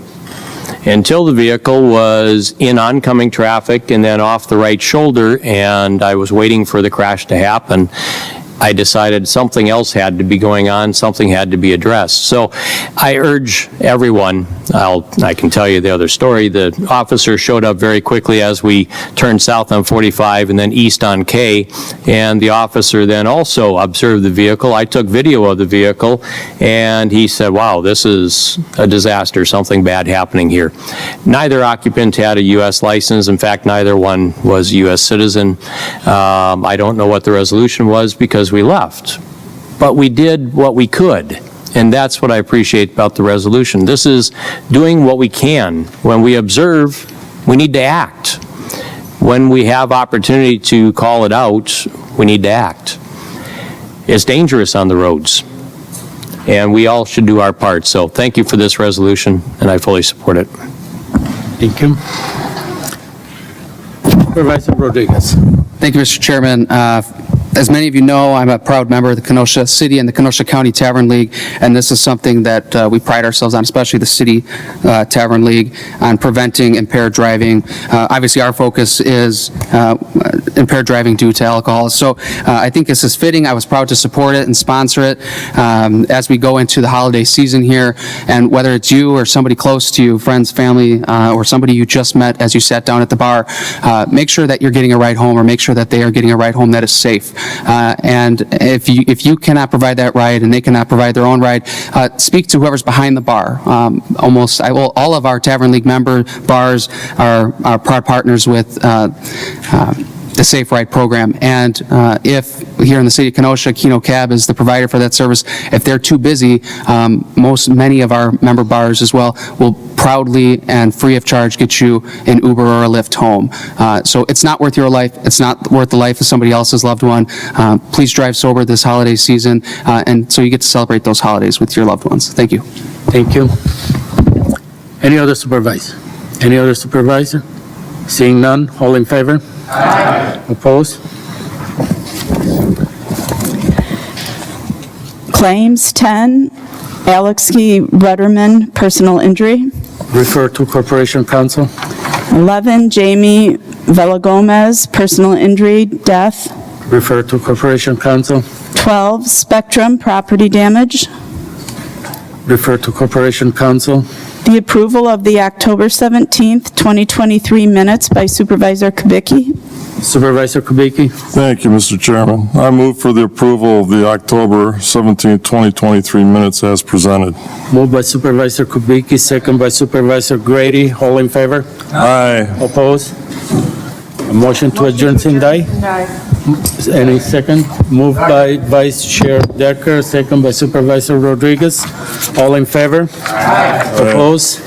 Speaker 6: until the vehicle was in oncoming traffic and then off the right shoulder, and I was waiting for the crash to happen. I decided something else had to be going on, something had to be addressed. So I urge everyone, I can tell you the other story. The officer showed up very quickly as we turned south on 45 and then east on K, and the officer then also observed the vehicle. I took video of the vehicle, and he said, wow, this is a disaster, something bad happening here. Neither occupant had a U.S. license. In fact, neither one was a U.S. citizen. I don't know what the resolution was because we left, but we did what we could, and that's what I appreciate about the resolution. This is doing what we can. When we observe, we need to act. When we have opportunity to call it out, we need to act. It's dangerous on the roads, and we all should do our part. So thank you for this resolution, and I fully support it.
Speaker 1: Thank you. Supervisor Rodriguez.
Speaker 5: Thank you, Mr. Chairman. As many of you know, I'm a proud member of the Kenosha City and the Kenosha County Tavern League, and this is something that we pride ourselves on, especially the City Tavern League, on preventing impaired driving. Obviously, our focus is impaired driving due to alcohol. So I think this is fitting. I was proud to support it and sponsor it as we go into the holiday season here. And whether it's you or somebody close to you, friends, family, or somebody you just met as you sat down at the bar, make sure that you're getting a ride home, or make sure that they are getting a ride home that is safe. And if you cannot provide that ride and they cannot provide their own ride, speak to whoever's behind the bar. All of our Tavern League member bars are proud partners with the Safe Ride program. And if here in the city of Kenosha, Keno Cab is the provider for that service, if they're too busy, many of our member bars as well will proudly and free of charge get you an Uber or a Lyft home. So it's not worth your life. It's not worth the life of somebody else's loved one. Please drive sober this holiday season, and so you get to celebrate those holidays with your loved ones. Thank you.
Speaker 1: Thank you. Any other supervisor? Any other supervisor? Seeing none, all in favor? Aye. Opposed?
Speaker 9: Claims 10, Alex Rudderman, personal injury.
Speaker 1: Refer to Corporation Council.
Speaker 9: 11, Jamie Villagomez, personal injury, death.
Speaker 1: Refer to Corporation Council.
Speaker 9: 12, Spectrum, property damage.
Speaker 1: Refer to Corporation Council.
Speaker 9: The approval of the October 17th, 2023 minutes by Supervisor Kubicki.
Speaker 1: Supervisor Kubicki.
Speaker 11: Thank you, Mr. Chairman. I move for the approval of the October 17, 2023 minutes as presented.
Speaker 1: Moved by Supervisor Kubicki, second by Supervisor Grady. All in favor?
Speaker 11: Aye.
Speaker 1: Opposed? A motion to adjourn, Sindai? Any second? Moved by Vice Chair Decker, second by Supervisor Rodriguez. All in favor? Aye. Opposed?